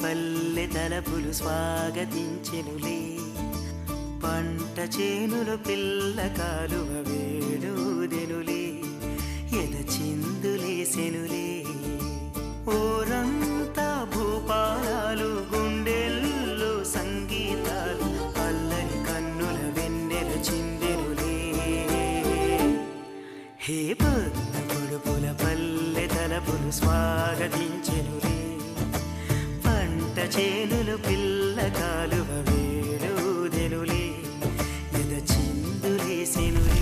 పల్లె తలపులు స్వాగతించెనులే, పంట చేనుల పిల్ల కాలువ వేడుదెనులే, ఎద చిందులేసెనులే. ఓరంతా భూపాలాలు, గుండెల్లో సంగీతాలు, అల్లరి కన్నుల వెన్నెల చిందెనులే. హే పొద్దు పొడుపుల పల్లె తలపులు స్వాగతించెనులే, చేనులు పిల్ల కాలువ వేడుదెనులే, ఎద చిందులేసెనులే.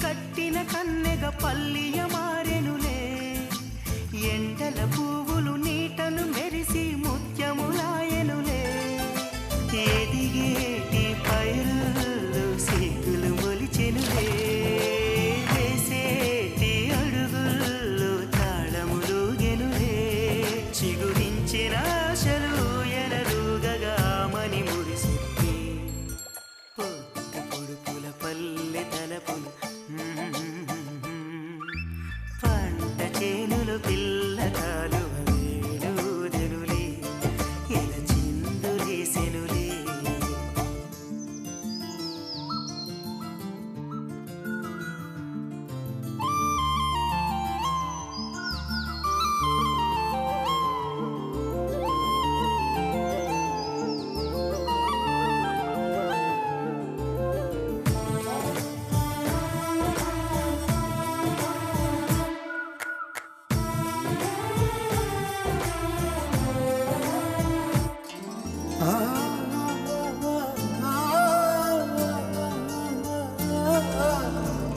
కట్టిన కన్నెగ పల్లియ మారెనులే, ఎండల పువ్వులు నీటను మెరిసి ముత్యములాయనులే. ఎదిగేటి పైరులు సిగ్గులు మొలిచెనులే, వేసేటి అడుగుల్లో తాళములుగెనులే. చిగురించిన ఆశలు ఎనరుగగా మని మురిసితే, పొద్దు పొడుపుల పల్లె తలపులు పంట చేనులు పిల్ల కాలువ వేడుదెనులే, ఎద చిందులేసెనులే.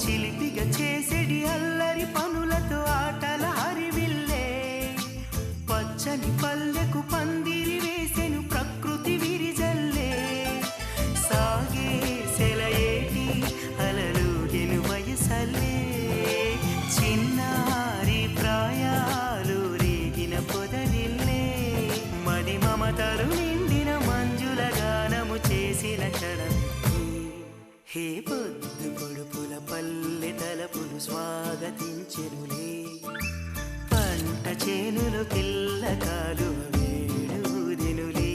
చిలిపిగా చేసేడి అల్లరి పనులతో ఆటల హరివిల్లే, పచ్చని పల్లెకు పందిరి వేసెను ప్రకృతి విరిజల్లే. సాగే సెలయేటి అలలుగెను వయసల్లే, చిన్నారి ప్రాయాలు రేగిన పొదరిల్లే. మది మమతలు నిండిన మంజుల గానము చేసిన క్షణం. హే పొద్దు పొడుపుల పల్లె తలపులు స్వాగతించెనులే, పంట చేనులు పిల్ల కాలువ వేడుదెనులే,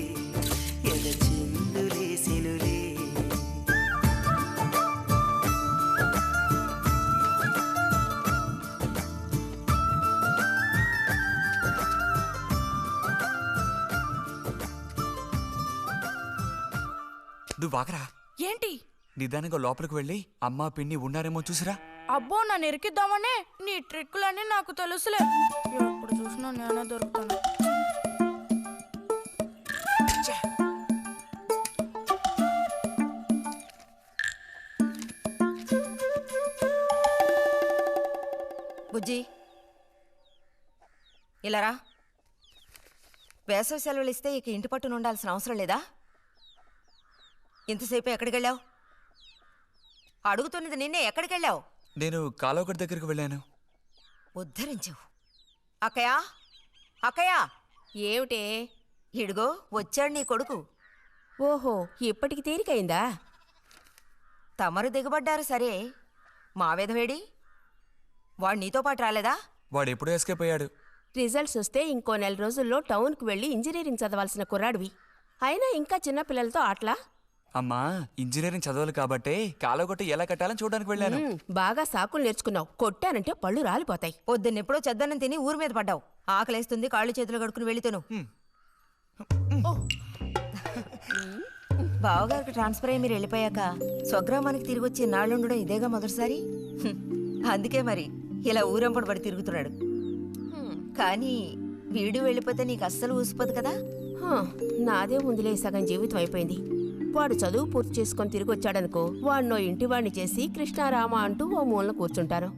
ఎద చిందులేసెనులే. నువ్వు వాకరా. ఏంటి? నిదానంగా లోపలికి వెళ్ళి అమ్మా పిన్ని ఉన్నారేమో చూసిరా. అబ్బో, నన్ను ఎరికిద్దామనే నీ ట్రిక్కులన్నీ నాకు తెలుసులే. ఎప్పుడు చూసినా నేనే దొరుకుతాను. బుజ్జి ఇలారా. వేసవి సెలవులు ఇస్తే ఇక ఇంటి పట్టున ఉండాల్సిన అవసరం లేదా? ఇంతసేపు ఎక్కడికి వెళ్ళావు? అడుగుతున్నది నిన్నే, ఎక్కడికి వెళ్ళావు? నేను కాలువగడ్డ దగ్గరికి వెళ్ళాను. ఉద్ధరించావు. అక్కయ్యా, అక్కయ్యా. ఏమిటే? ఇడుగో వచ్చాడు నీ కొడుకు. ఓహో, ఇప్పటికి తీరికైందా? తమరు దిగబడ్డారు సరే, మా విధవేడి వాడు నీతో పాటు రాలేదా? వాడు ఎప్పుడూ ఎస్కేప్ అయ్యాడు. రిజల్ట్స్ వస్తే ఇంకో 4 రోజుల్లో టౌన్కు వెళ్ళి ఇంజనీరింగ్ చదవాల్సిన కుర్రాడివి. అయినా ఇంకా చిన్నపిల్లలతో ఆటలా? అమ్మా ఇంజనీరింగ్ చదవాలి కాబట్టి కాలగొట్టి ఎలా కట్టాలని చూడడానికి వెళ్ళాను. బాగా సాకులు నేర్చుకున్నావు. కొట్టానంటే పళ్ళు రాలిపోతాయి. పొద్దున్నెప్పుడో చెద్దన్నం తిని ఊరి మీద పడ్డావు. ఆకలేస్తుంది, కాళ్ళు చేతులు కడుక్కుని వెళ్ళితేను. బావగారికి ట్రాన్స్ఫర్ అయ్యి మీరు వెళ్ళిపోయాక స్వగ్రామానికి తిరిగి వచ్చి నాళ్ళుండడం ఇదేగా మొదటిసారి. అందుకే మరి ఇలా ఊరంపడి పడి తిరుగుతున్నాడు. కానీ వీడు వెళ్ళిపోతే నీకు అస్సలు ఊసిపోదు కదా. నాదే ముందులే సగం జీవితం అయిపోయింది. వాడు చదువు పూర్తి చేసుకొని తిరిగి వచ్చాడనుకో, వాడినో ఇంటి వాడిని చేసి కృష్ణారామ అంటూ ఓ మూలన కూర్చుంటాను.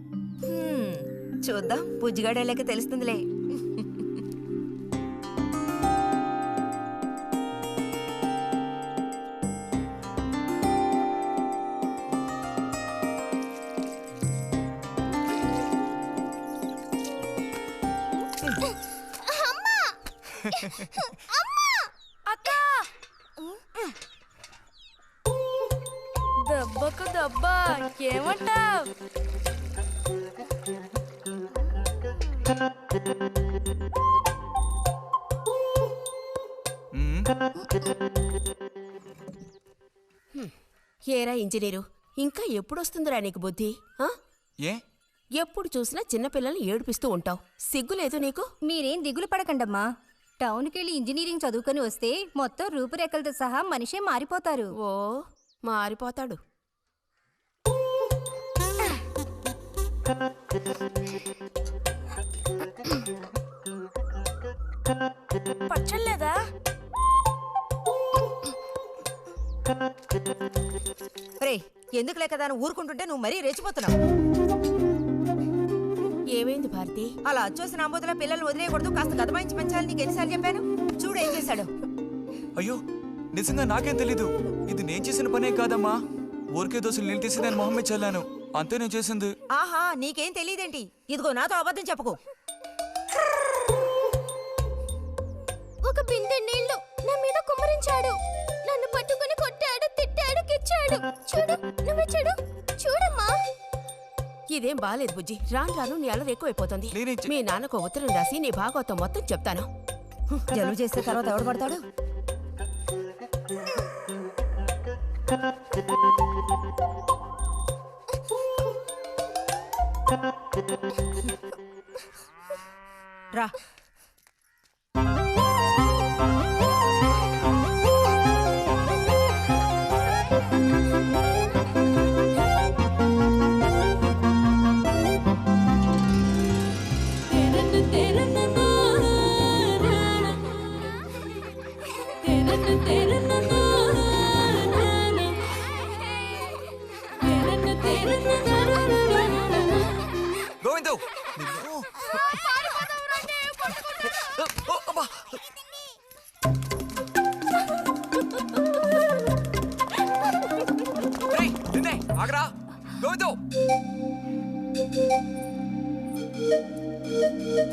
చూద్దాం, బుజ్జిగాడేలేక తెలుస్తుందిలే. అక్క దెబ్బకు దెబ్బ ఏమంటావ్? ఏరా ఇంజనీరు, ఇంకా ఎప్పుడొస్తుందిరా నీకు బుద్ధి? ఏ ఎప్పుడు చూసినా చిన్నపిల్లల్ని ఏడిపిస్తూ ఉంటావు. సిగ్గులేదు నీకు? మీరేం దిగులు పడకండమ్మా. టౌన్కెళ్ళి ఇంజనీరింగ్ చదువుకొని వస్తే మొత్తం రూపురేఖలతో సహా మనిషే మారిపోతారు. ఓ మారిపోతాడు. పచ్చలేదా? రే, ఎందుకు లేక దాన్ని ఊరుకుంటుంటే నువ్వు మరీ రెచ్చిపోతున్నావు. ఏమైంది భారతి? అలా అచ్చోసిన ఆంబోతుల పిల్లల్ని వదిలేయకూడదు, కాస్త గదమాయించి పెంచాలని నీకు ఎన్నిసార్లు చెప్పాను. చూడు ఏం చేశాడు. అయ్యో నిజంగా నాకేం తెలీదు. ఇది నేను చేసిన పనే కాదమ్మా. ఊరికే దోశలు నీళ్ళు తీసి నేను మొహమ్మే చల్లాను, అంతే నేను చేసింది. ఆహా, నీకేం తెలియదేంటి? ఇదిగో నాతో అబద్ధం చెప్పకు. ఒక బిందె నీళ్లు నా మీద కుమ్మరించాడు. నన్ను పట్టుకుని కొట్టాడు, తిట్టాడు, కిచ్చాడు. చూడు, నువ్వు చూడు, చూడమ్మా. ఇదేం బాలేదు బుజ్జి. రాను రాను నీ అల్లరి ఎక్కువైపోతుంది. నేనేం మీ నాన్నకు ఉత్తరం రాసి నీ భాగవతం మొత్తం చెప్తాను. జలుబు చేస్తే తర్వాత ఎవడు పడతాడు? రా. గోవిందు ఆగరా. గోవిందు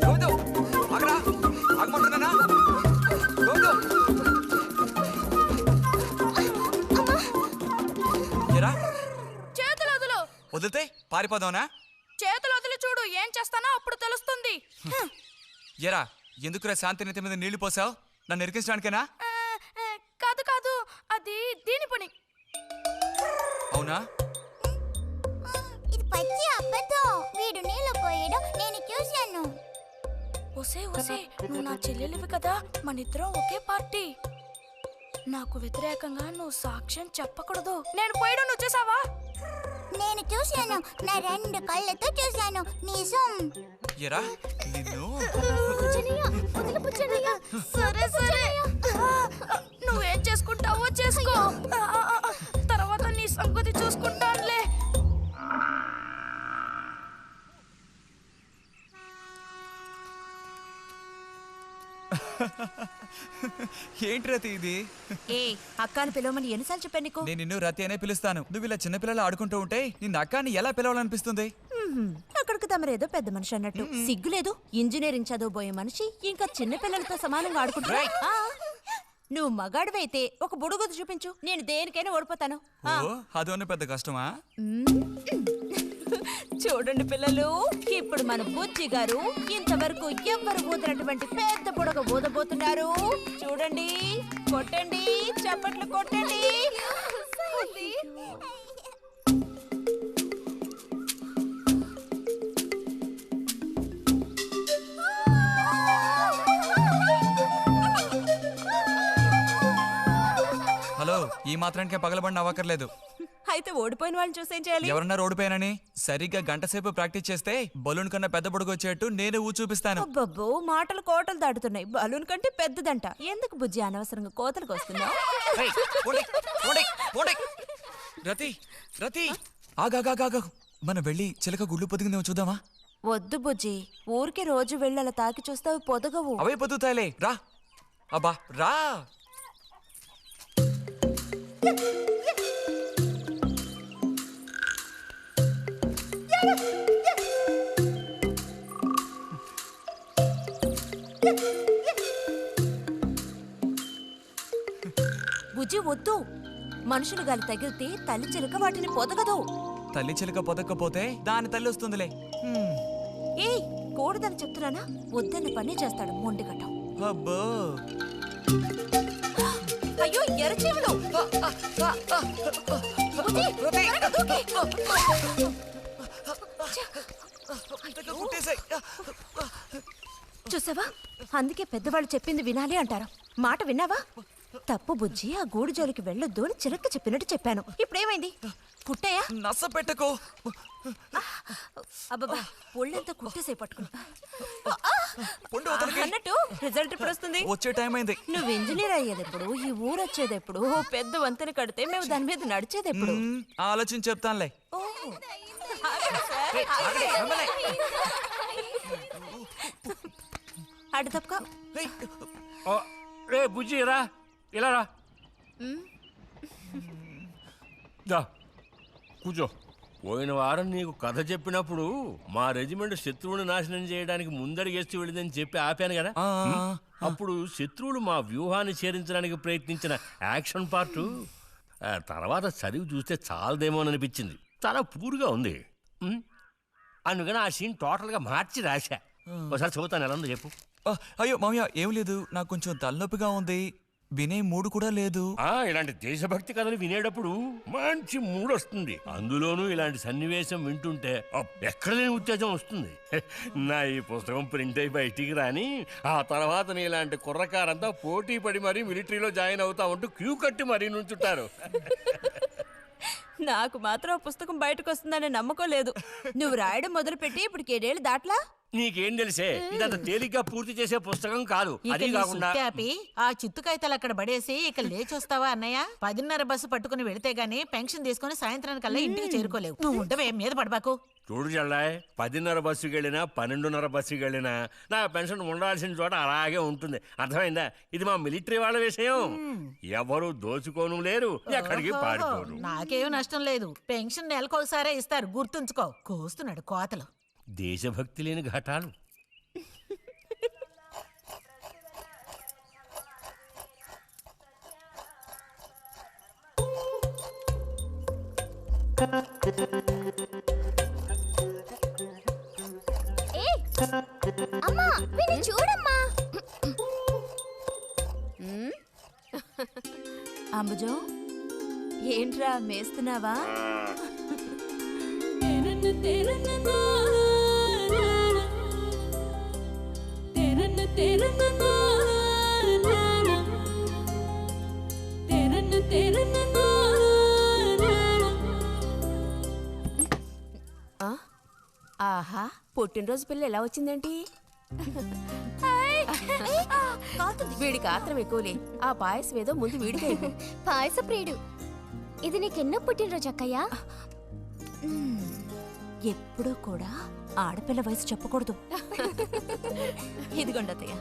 గోవిందు ఆగరా, ఆగమంటున్నానా? గోవిందు ఎరా చేతులు వదులు. వదిలితే పారిపోదావునా? చేతులు వదిలి చూడు, ఏం చేస్తానో అప్పుడు తెలుస్తుంది. ఎరా ఎందుకురా శాంతినేత మీద నీళ్లు పోసావు? నన్ను ఇరికించడానికేనా? కాదు కాదు, అది దీని పని. అవునా? ఇది పచ్చి అబద్ధం. వీడు నీళ్లు పోయడం నేను చూశాను. ఒసే ఒసే, నువ్వు నా చెల్లెలివి కదా, మన ఇద్దరం ఒకే పార్టీ. నాకు వ్యతిరేకంగా నువ్వు సాక్ష్యం చెప్పకూడదు. నేను పోయడం నువ్వు చూసావా? నేను చూశాను, నా 2 కళ్ళతో చూశాను. నిజం. ఎరా నిన్ను సరే సరే, నువ్వేం చేసుకుంటావో చేసుకో. తర్వాత నీ సంగతి చూసుకుంటానులే. ఏంటి రతి ఇది? ఏ అక్కాని పిలవమని ఎన్నిసార్లు చెప్పాను నీకు? నేను నిన్ను రతి అనే పిలుస్తాను. నువ్వు ఇలా చిన్నపిల్లలు ఆడుకుంటూ ఉంటే నిన్న అక్కాని ఎలా పిలవాలనిపిస్తుంది? అక్కడికి తమరేదో పెద్ద మనిషి అన్నట్టు. సిగ్గులేదు? ఇంజనీరింగ్ చదవబోయే మనిషి ఇంకా చిన్న పిల్లలతో సమానంగా ఆడుకుంటున్నా. నువ్వు మగాడివైతే ఒక బుడుగుదు చూపించు, నేను దేనికైనా ఓడిపోతాను. ఓ అదోనే పెద్ద కష్టమా? చూడండి పిల్లలు, ఇప్పుడు మన బుజ్జి గారు ఇంతవరకు ఎవ్వరు ఊదినటువంటి పెద్ద బుడగ ఊదబోతున్నారు. చూడండి, కొట్టండి, చప్పట్లు కొట్టండి. ఉంది. హలో, ఈ మాత్రానికే పగలబడిన అవ్వకర్లేదు. అయితే ఓడిపోయిన వాళ్ళని చూసేం చేయాలి? ఎవరన్నా రోడ్డుపైనని సరిగ్గా గంట సేపు ప్రాక్టీస్ చేస్తే బలూన్ కన్నా పెద్ద పొడుగు వచ్చేట్టు నేనే ఊ చూపిస్తాను. అబ్బబ్బో, మాటలు కోటలు దాటుతున్నాయి. బలూన్ కంటే పెద్దదంట. ఎందుకు బుజ్జి అనవసరంగా కోతలకు వస్తున్నావు? ఏయ్, పోండి, పోండి, పోండి. రతి, రతి, ఆగాగాగా. మనం వెళ్ళి చిలక గుళ్ళు పొదిగిందేమో చూద్దామా? వద్దు బుజ్జి, ఊరికి రోజు వెళ్ళి అలా తాకి చూస్తావు, పొదగవు. అవే పొద్దుతాయిలే, రా. అబ్బా రా. బుజ్జి వద్దు, మనుషులు గాలి తగిలితే తల్లి చిలుక వాటిని పొదగదు. తల్లి చిలక పొదక్కపోతే దాని తల్లి వస్తుందిలే. ఏయ్, కూడదని చెప్తున్నానా? వద్దన్న పని చేస్తాడు మొండిగట్టం. అబ్బో, అయ్యో ఎర్రచీమలు! బుజ్జి, త్వరగా దూకి. కుట్టేసాయి. చూసావా, అందుకే పెద్దవాళ్ళు చెప్పింది వినాలి అంటారు. మాట విన్నావా? తప్పు బుజ్జి, ఆ గూడు జోలికి వెళ్ళొద్దు అని చిలక చెప్పినట్టు చెప్పాను. ఇప్పుడేమైంది? కుట్టాయా? నస పెట్టుకో. అబ్బబ్బా, ఒళ్ళంతా కుట్టేసే పట్టుకుని. పొండి వదలకి. అన్నట్టు రిజల్ట్ ఇప్పుడు వస్తుంది. వచ్చే టైం అయింది. నువ్వు ఇంజనీర్ అయ్యేదెప్పుడు? ఈ ఊరు వచ్చేదెప్పుడు? ఓ పెద్ద వంతెన కడితే మేము దాని మీద నడిచేదెప్పుడు? ఆలోచించి చెప్తానులే. ఓ, అడు తప్పక. రే బుజ్జి రా, ఇలా రా. దా కూర్చో. పోయిన వారం నీకు కథ చెప్పినప్పుడు మా రెజిమెంట్ శత్రువుని నాశనం చేయడానికి ముందడిగేస్తూ వెళ్ళిందని చెప్పి ఆపాను కదా. అప్పుడు శత్రువులు మా వ్యూహాన్ని చేరించడానికి ప్రయత్నించిన యాక్షన్ పార్టు తర్వాత చదివి చూస్తే చాలదేమో అని అనిపించింది. చాలా పూర్గా ఉంది. అందుకని ఆ సీన్ టోటల్గా మార్చి రాశా. ఒకసారి చదువుతాను, ఎలా ఉందో చెప్పు. అయ్యో మామయ్య, ఏం లేదు, నాకు కొంచెం తలనొప్పిగా ఉంది. వినే మూడు కూడా లేదు. ఇలాంటి దేశభక్తి కథలు వినేటప్పుడు మంచి మూడ్ వస్తుంది. అందులోనూ ఇలాంటి సన్నివేశం వింటుంటే ఎక్కడ లేని ఉత్తేజం వస్తుంది. నా ఈ పుస్తకం ప్రింట్ అయి బయటికి రాని ఆ తర్వాత నీ ఇలాంటి కుర్రకారంతా పోటీ పడి మరీ మిలిటరీలో జాయిన్ అవుతా ఉంటూ క్యూ కట్టి మరీ నుంచుంటారు. నాకు మాత్రం ఆ పుస్తకం బయటకు వస్తుందనే నమ్మకం లేదు. నువ్వు రాయడం మొదలుపెట్టి ఇప్పుడు 7 ఏళ్ళు దాట్లా. నీకేం తెలిసే, ఇదంత తేలిగ్గా పూర్తి చేసే పుస్తకం కాదు. అది కాకుండా ఆ చిత్తు కాగితాలు అక్కడ పడేసి ఇక లేచొస్తావా అన్నయ్య? 10:30 బస్సు పట్టుకుని వెళితే గానీ పెన్షన్ తీసుకుని సాయంత్రానికల్లా ఇంటికి చేరుకోలేవు. నువ్వు ఉండవే, మీద పడబాకు. చూడు జల్లాయ్, 10:30 బస్సుకి వెళ్ళినా 12:30 బస్సుకి వెళ్ళినా నా పెన్షన్ ఉండాల్సిన చోట అలాగే ఉంటుంది. అర్థమైందా? ఇది మా మిలిటరీ వాళ్ళ విషయం. ఎవరు దోచుకోను లేరు, ఎక్కడికి పారిపోరు. నాకేం నష్టం లేదు. పెన్షన్ నెలకొకసారే ఇస్తారు, గుర్తుంచుకో. కోస్తున్నాడు కోతలు. దేశభక్తి లేని ఘటాలు. అమ్మా, వీడిని చూడమ్మా. అంబుజం, ఏంట్రా మేస్తున్నావా? ఆహా, పుట్టినరోజు పిల్ల ఎలా వచ్చిందేంటి? వీడికి ఆత్రం ఎక్కువలే. ఆ పాయసం ఏదో ముందు వీడికి. పాయస ప్రియుడు. ఇది నీకెన్నో పుట్టినరోజు అక్కయ్యా? ఎప్పుడూ కూడా ఆడపిల్ల వయసు చెప్పకూడదు. ఇదిగోండి అత్తయ్య.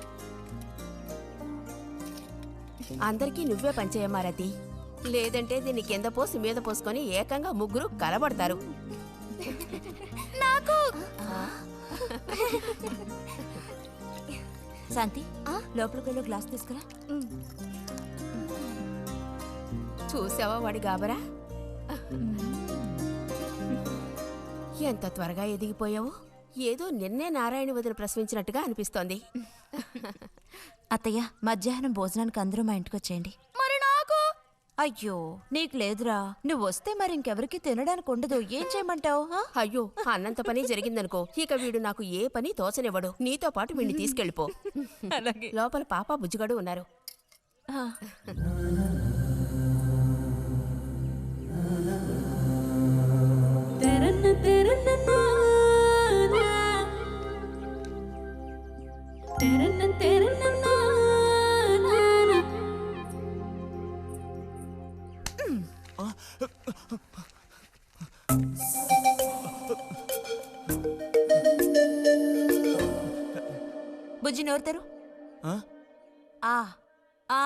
అందరికీ నువ్వే పంచేయమ్మా రతి. లేదంటే దీన్ని కింద పోసి మీద పోసుకొని ఏకంగా ముగ్గురు కలబడతారు. నాకు శాంతి, లోపలికి వెళ్ళి గ్లాస్ తీసుకురా. చూసావా వాడి గాబరా? ఎంత త్వరగా ఎదిగిపోయావు. ఏదో నిన్నే నారాయణ వదిన ప్రసవించినట్టుగా అనిపిస్తోంది. అత్తయ్య, మధ్యాహ్నం భోజనానికి అందరూ మా ఇంటికి వచ్చేయండి. మరి నాకు అయ్యో నీకు లేదురా, నువ్వు వస్తే మరి ఇంకెవరికి తినడానికి ఉండదు. ఏం చేయమంటావు? అయ్యో అన్నంత పని జరిగిందనుకో, ఇక వీడు నాకు ఏ పని తోచనివ్వడు. నీతో పాటు వీడిని తీసుకెళ్ళిపో. అలాగే. లోపల పాప బుజ్జిగాడు ఉన్నారు. బుజ్జి నోరు తెరు. ఆ? ఆ ఆ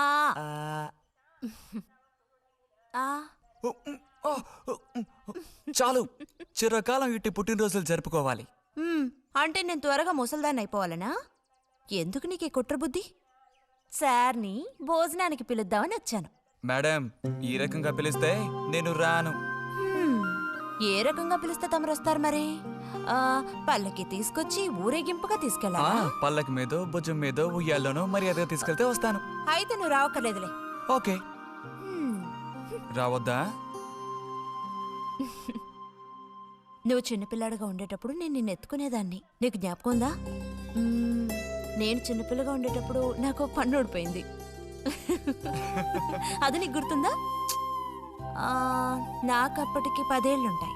ఆ చాలు, చిరకాలం ఇట్టి పుట్టినరోజులు జరుపుకోవాలి. అంటే నేను త్వరగా ముసల్దాన్ని అయిపోవాలనా? ఎందుకు నీకు ఈ కుట్ర బుద్ధి? సార్ని భోజనానికి పిలుద్దామని వచ్చాను. మేడం, ఈ రకంగా పిలిస్తే నేను రాను. ఏ రకంగా పిలిస్తే తమరు వస్తారు మరి? పల్లకి తీసుకొచ్చి ఊరేగింపుగా తీసుకెళ్ళాలా? పల్లకి మీదో భుజం మీదో ఉయ్యాల్లోనో మర్యాదగా తీసుకెళ్తే వస్తాను. అయితే నువ్వు రావక్కర్లేదులే. ఓకే. రావద్దా? నువ్వు చిన్నపిల్లాడిగా ఉండేటప్పుడు నేను నిన్ను ఎత్తుకునేదాన్ని. నీకు జ్ఞాపకం ఉందా? నేను చిన్నపిల్లగా ఉండేటప్పుడు నాకు పన్ను ఊడిపోయింది. అది నీకు గుర్తుందా? నాకు అప్పటికి 10 ఏళ్ళుంటాయి,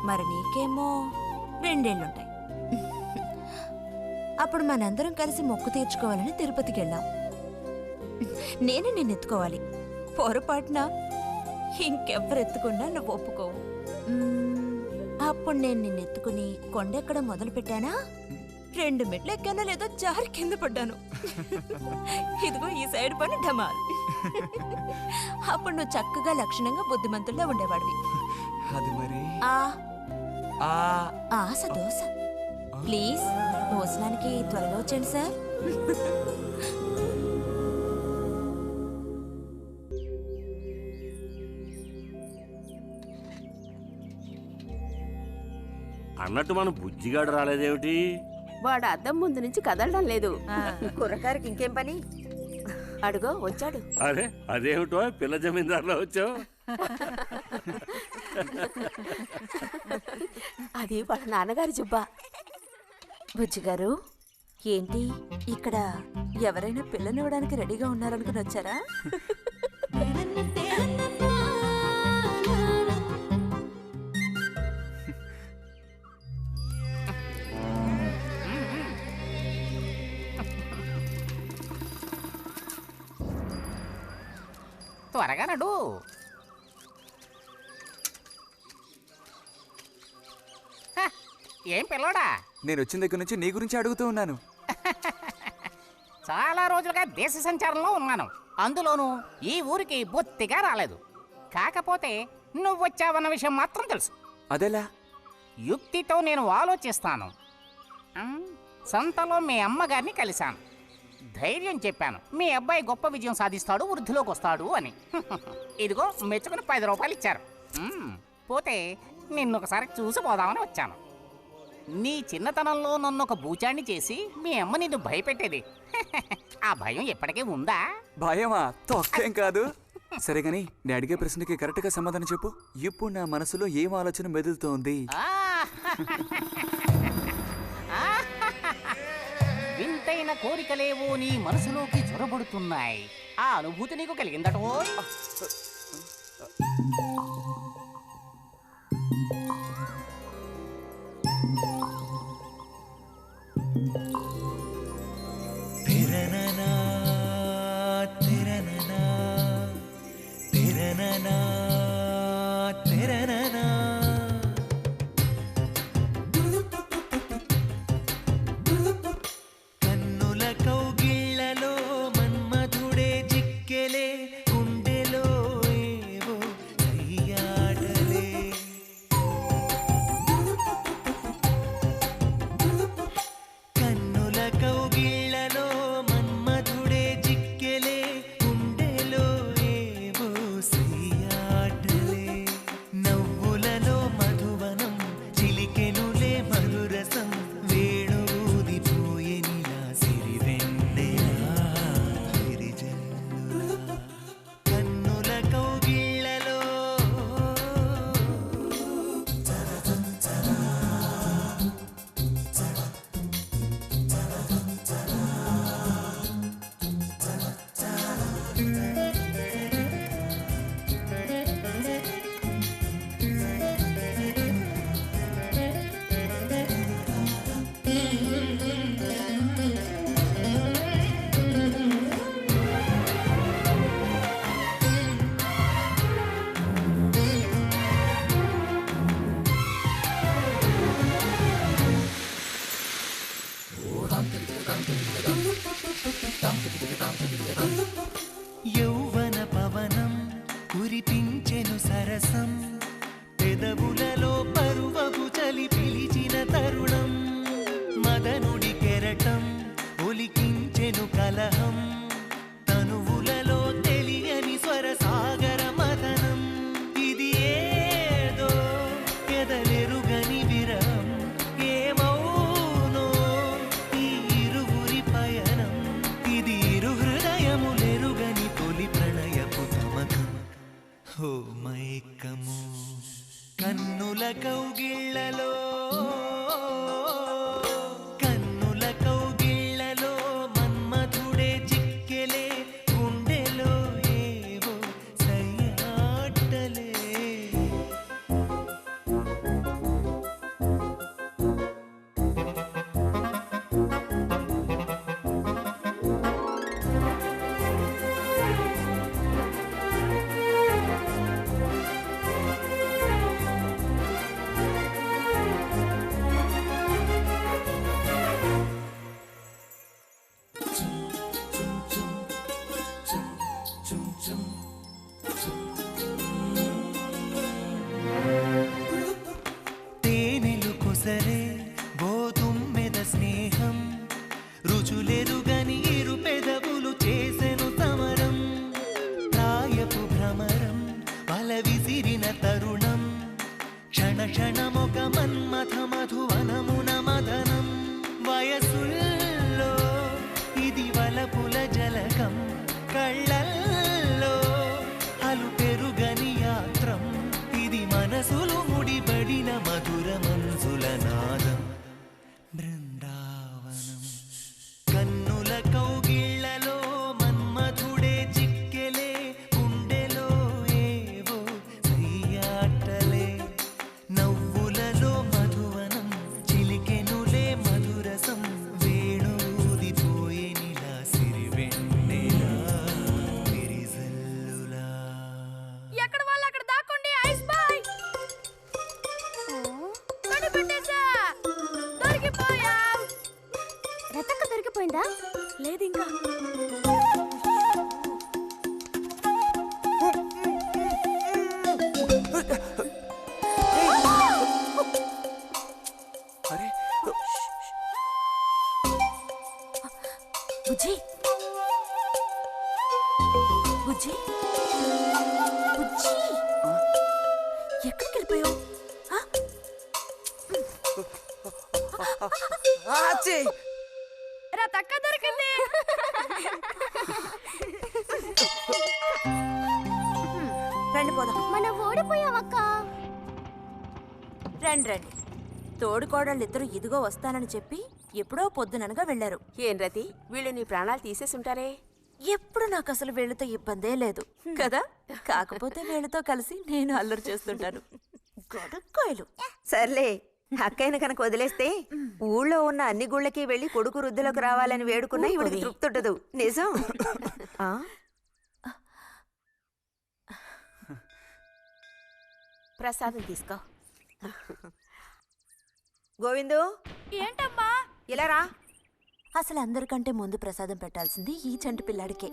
మరి నీకేమో 2 ఏళ్ళుంటాయి. అప్పుడు మనందరం కలిసి మొక్కు తీర్చుకోవాలని తిరుపతికి వెళ్ళాం. నేనే నిన్ను ఎత్తుకోవాలి. పొరపాటున ఇంకెవ్వరు ఎత్తుకున్నా నువ్వు ఒప్పుకోవు. అప్పుడు నేను నిన్ను ఎత్తుకుని కొండెక్కడం మొదలు పెట్టానా, 2 మెట్లు ఎక్కానో లేదో జారి కింద పడ్డాను. ఇదిగో ఈ సైడ్ పని ఢమాల్. అప్పుడు నువ్వు చక్కగా లక్షణంగా బుద్ధిమంతుల్లో ఉండేవాడివి. అది మరి ఆశ దోశ. ప్లీజ్ భోజనానికి త్వరగా వచ్చండి సార్. అన్నట్టు మన బుజ్జిగాడు రాలేదేమిటి? వాడు అద్దం ముందు నుంచి కదలడం లేదు. కుర్రకారికి ఇంకేం పని? అడుగో వచ్చాడు. అరే అదేమిటో పిల్ల జమీందారులో వచ్చావు? అది వాళ్ళ నాన్నగారి జుబ్బా. బుజ్జిగారు, ఏంటి ఇక్కడ ఎవరైనా పిల్లనివ్వడానికి రెడీగా ఉన్నారనుకుని వచ్చారా? త్వరగా నడు. ఏం పిల్లోడా, నేను వచ్చిన దగ్గర నుంచి నీ గురించి అడుగుతూ ఉన్నాను. చాలా రోజులుగా దేశ సంచారంలో ఉన్నాను. అందులోనూ ఈ ఊరికి బొత్తిగా రాలేదు. కాకపోతే నువ్వు వచ్చావన్న విషయం మాత్రం తెలుసు. అదెలా? యుక్తితో నేను ఆలోచిస్తాను. సంతలో మీ అమ్మగారిని కలిశాను. ధైర్యం చెప్పాను, మీ అబ్బాయి గొప్ప విజయం సాధిస్తాడు, వృద్ధిలోకి వస్తాడు అని. ఇదిగో మెచ్చుకుని 10 రూపాయలు ఇచ్చారు. పోతే నిన్నొకసారి చూసి పోదామని వచ్చాను. నీ చిన్నతనంలో నన్ను ఒక బూచాన్ని చేసి మీ అమ్మ నిన్ను భయపెట్టేది. ఆ భయం ఎప్పటికీ ఉందా? భయమా? తొక్కేం కాదు. సరే గాని నేను అడిగే ప్రశ్నకి కరెక్ట్ గా సమాధానం చెప్పు. ఇప్పుడు నా మనసులో ఏం ఆలోచన మెదులుతోంది? వింతైన కోరికలేవో నీ మనసులోకి చొరబడుతున్నాయి. ఆ అనుభూతి నీకు కలిగిందటో? కన్నుల కౌగిళ్లలో మన్మధుడే చిక్కెలే, గుండెలో ఏవో అయ్యారే. దినము కన్నుల కౌగిళ్ళలో కన్నుల కౌగిళ్ళలో మన్మధుడే చిక్కెలే గుండెలో ఏవో సయ్యాటలే తేనెలు కొసరే గోతుమ్మెద స్నేహం రుచులెరుగని ఇరు పెదవులు చేసెను సమరం ప్రాయపు భ్రమరం వల విసిరిన తరుణం క్షణ క్షణమొక మన్మథ మధువనమున మదనం వయసుల్లో ఇది వలపుల జలకం కళ్ళల్లో అలు పెరుగని యాత్రం ఇది మనసులు ముడిపడిన మధుర మనసుల నాదం బృందావనం కన్నుల కౌగిళ్ళలో మన్మధుడే చిక్కెలే గుండెలో ఏవో సయ్యాటలే నవ్వులలో మధువనం చిలికెనులే మధురసం వేణుదిపోయేనిలా సిరివెన్నెలా విరిజల్లులా ఎక్కడ వాళ్ళు అక్కడ దాక్కోండి ఐస్ బాయ్ కనిపెట్టేశా దొరికిపోయా రతక్క దొరికిపోయిందా? లేదు ఇంకా అరే బుజ్జి బుజ్జి బుజ్జి ఎక్కడికి వెళ్ళిపోయావు రతక్క దొరికింది రండి పోదాం. మనం ఓడిపోయావక్క. రండి రండి. తోడుకోడళ్ళు ఇద్దరు ఇదిగో వస్తానని చెప్పి ఎప్పుడో పొద్దుననగా వెళ్లారు. ఏం రతి, వీళ్ళు నీ ప్రాణాలు తీసేసి ఉంటారే. ఎప్పుడు నాకు అసలు వీళ్ళతో ఇబ్బందే లేదు కదా. కాకపోతే వీళ్ళతో కలిసి నేను అల్లరి చేస్తుంటాను. గొడక్కోయలు. సర్లే, అక్కయ్యను కనుక వదిలేస్తే ఊళ్ళో ఉన్న అన్ని గుళ్ళకి వెళ్ళి కొడుకు వృద్ధిలోకి రావాలని వేడుకున్నా ఇవిడికి తృప్తి ఉండదు. నిజం. ఆ? ప్రసాదం తీసుకో. గోవిందు, ఏంటమ్మా ఇలా రా. అసలు అందరికంటే ముందు ప్రసాదం పెట్టాల్సింది ఈ చంటి పిల్లాడికే.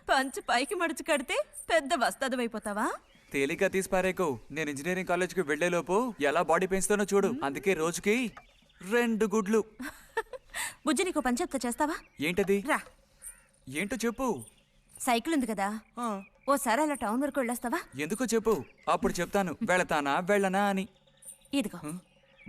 పంచు పైకి మడుచు కడితే పెద్ద వస్తాదమైపోతావా? తేలిగ్గా తీసి పారేకు. నేను ఇంజనీరింగ్ కాలేజ్కి వెళ్లేలోపు ఎలా బాడీ పెంచుతానో చూడు. అందుకే రోజుకి 2 గుడ్లు. బుజ్జి, నీకు పని చెప్తా, చేస్తావా? ఏంటది? రా. ఏంటో చెప్పు. సైకిల్ ఉంది కదా, ఓసారి అలా టౌన్ వరకు వెళ్ళొస్తావా? ఎందుకో చెప్పు, అప్పుడు చెప్తాను వెళతానా వెళ్ళనా అని. ఇదిగో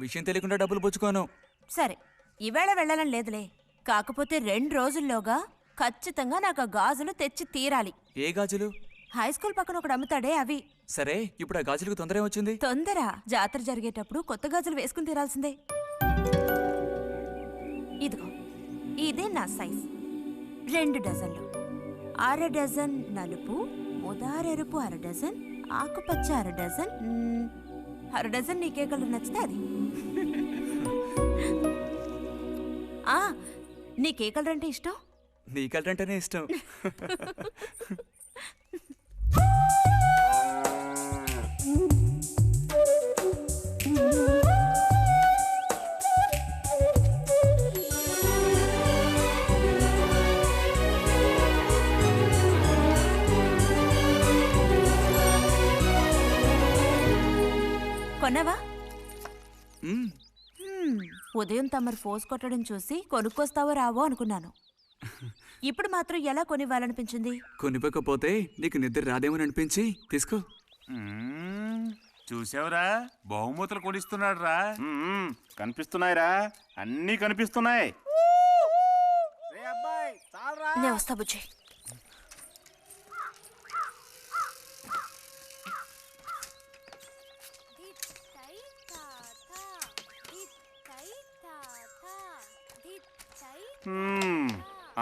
విషయం తెలియకుండా డబ్బులు పుచ్చుకోను. సరే ఈవేళ వెళ్ళాలని లేదులే, కాకపోతే 2 రోజుల్లోగా ఖచ్చితంగా నాకు ఆ గాజులు తెచ్చి తీరాలి. ఏ గాజులు? హై స్కూల్ పక్కన ఒకడు అమ్ముతాడే అవి. సరే, ఇప్పుడు ఆ గాజులకు తొందర ఏమొచ్చింది? తొందర జాతర జరిగేటప్పుడు కొత్త గాజులు వేసుకుని తీరాల్సిందే. ఇదిగో ఇదే నా సైజ్. 2 డజన్లు. 1/2 డజన్ నలుపు, ముదారెరుపు 1/2 డజన్, ఆకుపచ్చ 1/2 డజన్. 1/2 డజన్ నీకే కలర్ నచ్చితే అది. నీకే కలర్ అంటే ఇష్టం? నీ కలర్ అంటేనే ఇష్టం. కొన్నావా? ఉదయం తమరు ఫోర్స్ కొట్టడం చూసి కొనుక్కొస్తావో రావో అనుకున్నాను. ఇప్పుడు మాత్రం ఎలా కొనివ్వాలనిపించింది? కొనివ్వకపోతే నీకు నిద్ర రాదేమని అనిపించి తీసుకో. చూసావురా, బహుమతులు కొనిస్తున్నాడు రా. కనిపిస్తున్నాయిరా, అన్నీ కనిపిస్తున్నాయి. నేను వస్తా బుజ్జి.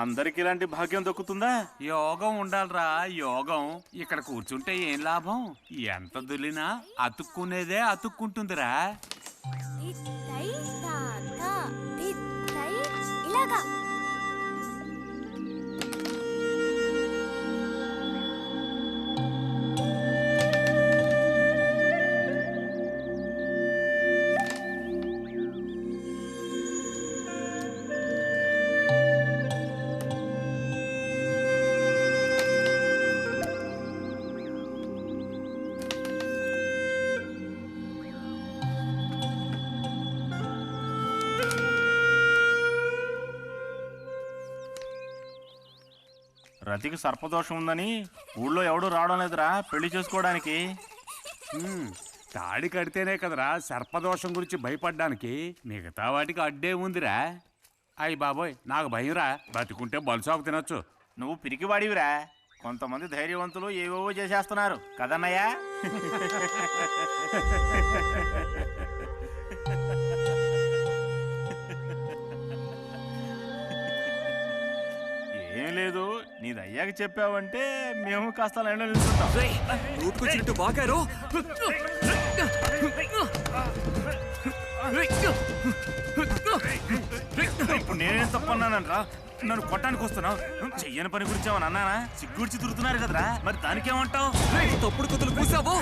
అందరికి ఇలాంటి భాగ్యం దొక్కుతుందా? యోగం ఉండాలిరా, యోగం. ఇక్కడ కూర్చుంటే ఏం లాభం? ఎంత దులినా అతుక్కునేదే అతుక్కుంటుందిరా. ఇలాగా రతికి సర్పదోషం ఉందని ఊళ్ళో ఎవడూ రావడం లేదురా పెళ్లి చేసుకోవడానికి. తాడి కడితేనే కదరా సర్పదోషం గురించి భయపడ్డానికి, మిగతా వాటికి అడ్డే ఉందిరా. అయ్యి బాబోయ్, నాకు భయంరా. బతికుంటే బలుసాకు తినొచ్చు. నువ్వు పిరికివాడివిరా. కొంతమంది ధైర్యవంతులు ఏవేవో చేసేస్తున్నారు కదన్నయ్యా. ఏం లేదు, నీది అయ్యాక చెప్పావంటే మేము కాస్త లైన్లో నిలుచుంటాం. నోటుకొచ్చినట్టు బాగారు. ఇప్పుడు నేనేం తప్పన్నానరా? నన్ను కొట్టడానికి వస్తున్నావు. చెయ్యని పని గురించి ఏమన్నా అన్నానా? సిగ్గుడిచి తిరుగుతున్నారు కదరా, మరి దానికేమంటావు? తప్పుడు కుతులు కూసావు.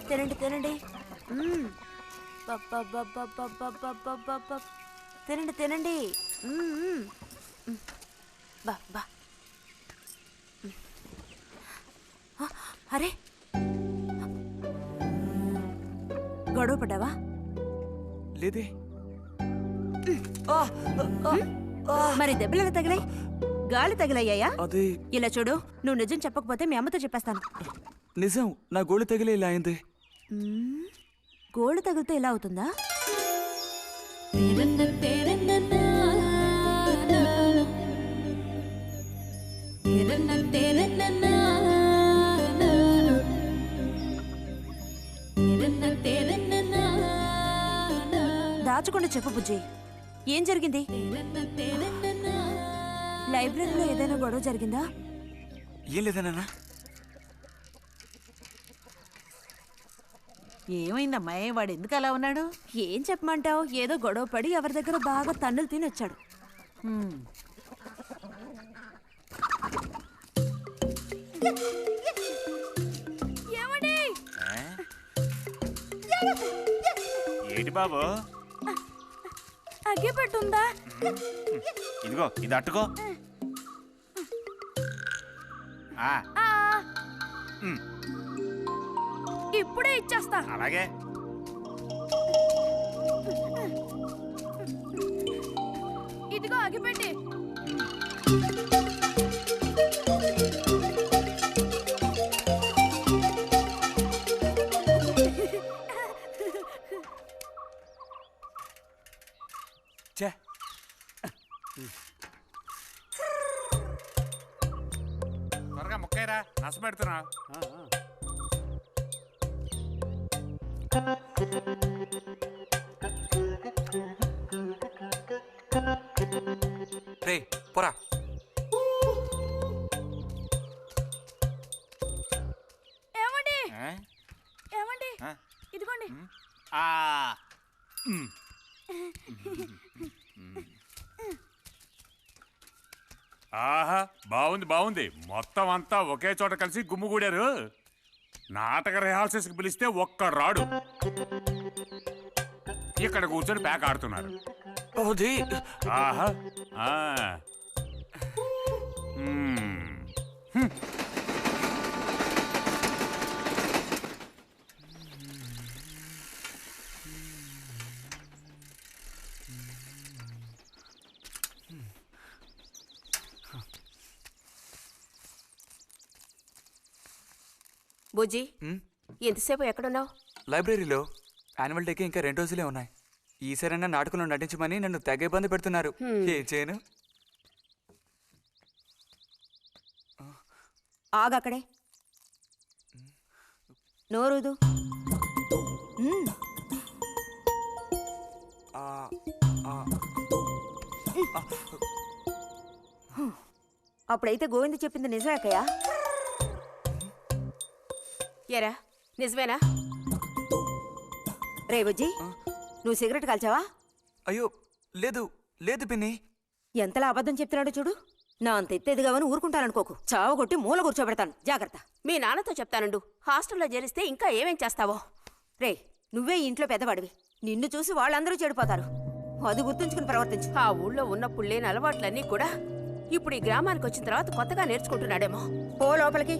తినండి తినండి. తినండి తినండి. బా బా. అరే, గొడవ పడ్డావా? లేదే. మరి దెబ్బలు ఎలా తగిలాయి? గాలి తగిలయ్యాయా? అది ఇలా చూడు, నువ్వు నిజం చెప్పకపోతే మీ అమ్మతో చెప్పేస్తాను. నిజం, నా గోళ్ళు తగిలే ఇలా అయింది. గోళ్ళు తగిలితే ఇలా అవుతుందా? దాచకుండా చెప్పు బుజ్జి, ఏం జరిగింది? లైబ్రరీలో ఏదైనా గొడవ జరిగిందా? ఏం లేదన్నా. ఏమైందమ్మా? వాడు ఎందుకు అలా ఉన్నాడు? ఏం చెప్పమంటావు, ఏదో గొడవ పడి ఎవరి దగ్గర బాగా తన్నులు తిని వచ్చాడు. ఏంటి బాబు? అగ్గి పెట్టుందా? ఇదిగో ఇది అట్టుకో. ఇప్పుడే ఇచ్చేస్తా. అలాగే. ఇదిగో అగిపెట్టి. త్వరగా ముక్కైరా, నష్టపెడుతున్నా. రే పోరా. ఏమండి ఏమండి, ఇదిగోండి. ఆహా, బాగుంది బాగుంది. మొత్తం అంతా ఒకే చోట కలిసి గుమ్ముగూడారు. నాటక రిహార్సల్స్కి పిలిస్తే ఒక్క రాడు. ఇక్కడ కూర్చొని ప్యాక్ ఆడుతున్నారు. ఆహా. బుజ్జి, ఎంతసేపు ఎక్కడున్నావు? లైబ్రరీలో. యాన్యువల్ డేకి ఇంకా 2 రోజులే ఉన్నాయి. ఈసారైనా నాటకంలో నటించమని నన్ను తెగ ఇబ్బంది పెడుతున్నారు. ఏం చేయను? ఆగక్కడే, నోరుదు. అప్పుడైతే గోవింద చెప్పింది నిజమేకయ్యా? ఎరా నిజమేనా? రే బుజ్జి, నువ్వు సిగరెట్ కాల్చావా? అయ్యో లేదు లేదు పిన్ని. ఎంతలా అబద్ధం చెప్తున్నాడో చూడు. నా అంత ఎత్తేదిగావని ఊరుకుంటాననుకోకు. చావగొట్టి మూల కూర్చోబెడతాను, జాగ్రత్త. మీ నాన్నతో చెప్తానుండు. హాస్టల్లో చేరిస్తే ఇంకా ఏమేం చేస్తావో. రే, నువ్వే ఇంట్లో పెద్దవాడివి. నిన్ను చూసి వాళ్ళందరూ చెడిపోతారు. అది గుర్తుంచుకుని ప్రవర్తించు. ఆ ఊళ్ళో ఉన్నప్పుడు లేని అలవాట్లన్నీ కూడా ఇప్పుడు ఈ గ్రామానికి వచ్చిన తర్వాత కొత్తగా నేర్చుకుంటున్నాడేమో. పో లోపలికి.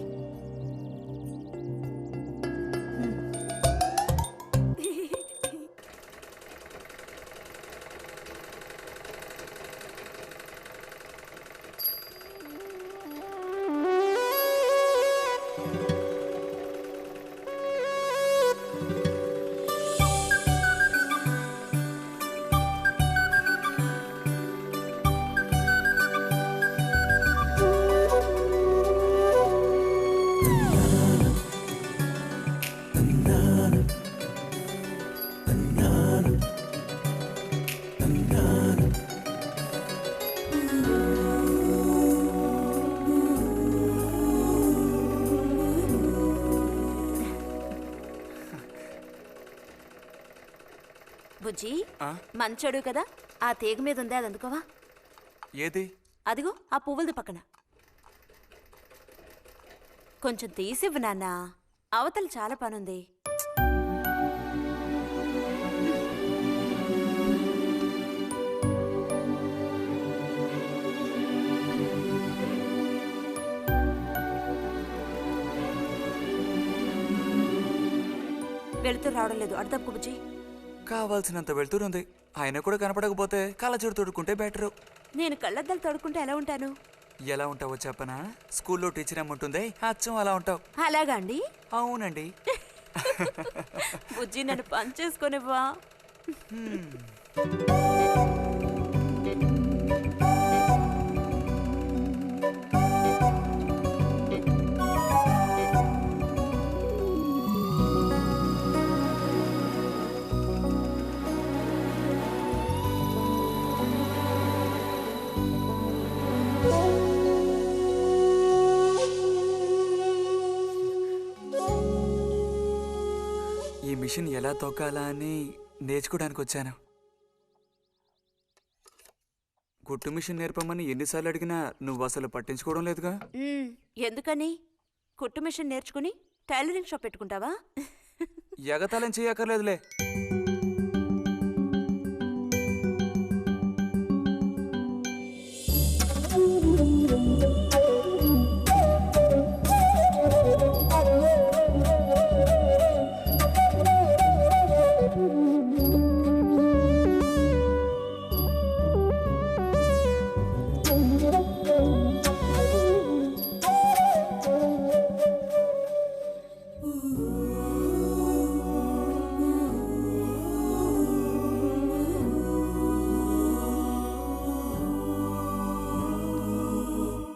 బుజ్జి, మంచోడు కదా, ఆ తీగ మీద ఉంది, అది అందుకోవా? ఏది? అదిగో ఆ పువ్వులది పక్కన. కొంచెం తీసివ్వు నాన్న, అవతల చాలా పనుంది. వెళుతూ రావడం లేదు, అడు తప్పుకు బుజ్జి. కావాల్సినంత వెళ్తురుంది. ఆయన కూడా కనపడకపోతే కళ్ళజోడు తొడుక్కుంటే బెటరు. నేను కళ్ళద్దాలు తొడుక్కుంటే ఎలా ఉంటాను? ఎలా ఉంటావో చెప్పనా? స్కూల్లో టీచర్ ఏముంటుందే, అచ్చం అలా ఉంటావు. అలాగా అండి? అవునండి. బుజ్జి, నన్ను పని చేసుకొనివ్వా? మిషన్ ఎలా తొక్కాలా అని నేర్చుకోవడానికి వచ్చాను. కుట్టు మిషన్ నేర్పమని ఎన్నిసార్లు అడిగినా నువ్వు అసలు పట్టించుకోవడం లేదుగా. ఎందుకని? కుట్టు మిషన్ నేర్చుకుని టైలరింగ్ షాప్ పెట్టుకుంటావా? ఎగతాళం చేయక్కర్లేదులే.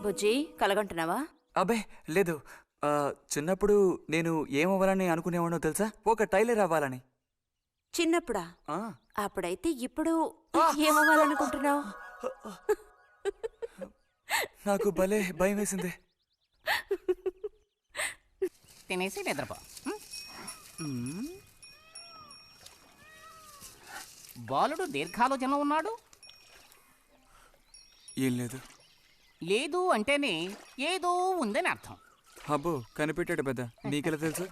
బుజ్జి కలగంటున్నావా? అబ్బే లేదు. చిన్నప్పుడు నేను ఏమవ్వాలని అనుకునేవాడో తెలుసా? ఒక టైలర్ అవ్వాలని. చిన్నప్పుడా? ఆ, అప్పుడైతే ఇప్పుడు ఏమవ్వాలనుకుంటున్నావు? నాకు భలే భయం వేసింది. తినేసి నిద్రపో. బాలుడు దీర్ఘాలోచనలో ఉన్నాడు. ఏం లేదు. లేదు అంటేనే ఏదో ఉందని అర్థం. అబ్బో కనిపెట్టాడు పెద్ద. నీకెలా తెలుసు?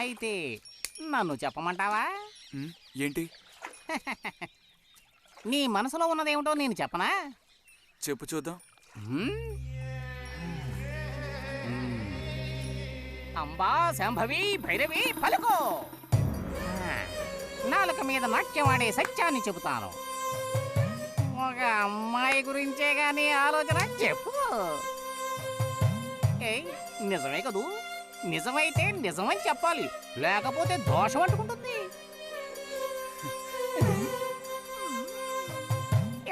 అయితే నన్ను చెప్పమంటావా? ఏంటి? నీ మనసులో ఉన్నదేమిటో నేను చెప్పనా? చెప్పు చూద్దాం. అంబా శాంభవి భైరవి పలుకో. నాలుక మీద నాట్యమాడే సత్యాన్ని చెబుతాను. ఒక అమ్మాయి గురించే గానీ ఆలోచన చెప్పు. ఏయ్ నిజమే కదూ? నిజమైతే నిజమని చెప్పాలి, లేకపోతే దోషం అంటుకుంటుంది.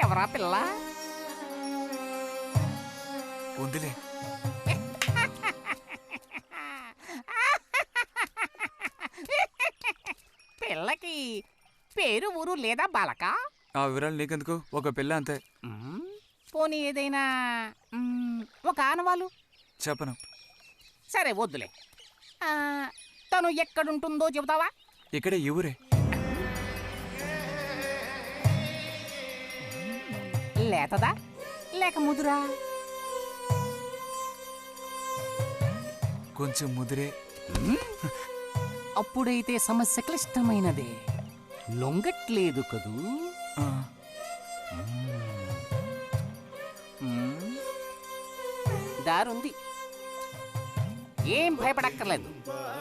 ఎవరా పిల్ల? ఉందిలే. పిల్లకి పేరు ఊరు లేదా బాలక? ఆ వివరాలు నీకెందుకు? ఒక పిల్ల అంతే. పోనీ ఏదైనా ఒక ఆనవాలు? చెప్పను. సరే వద్దులే. తను ఎక్కడుంటుందో చెబుతావా? ఇక్కడే ఈ ఊరే. లేతదా లేక ముదురా? కొంచెం ముదిరే. అప్పుడైతే సమస్య క్లిష్టమైనదే. లొంగట్లేదు కదూ? దారుంది, ఏం భయపడక్కర్లేదు.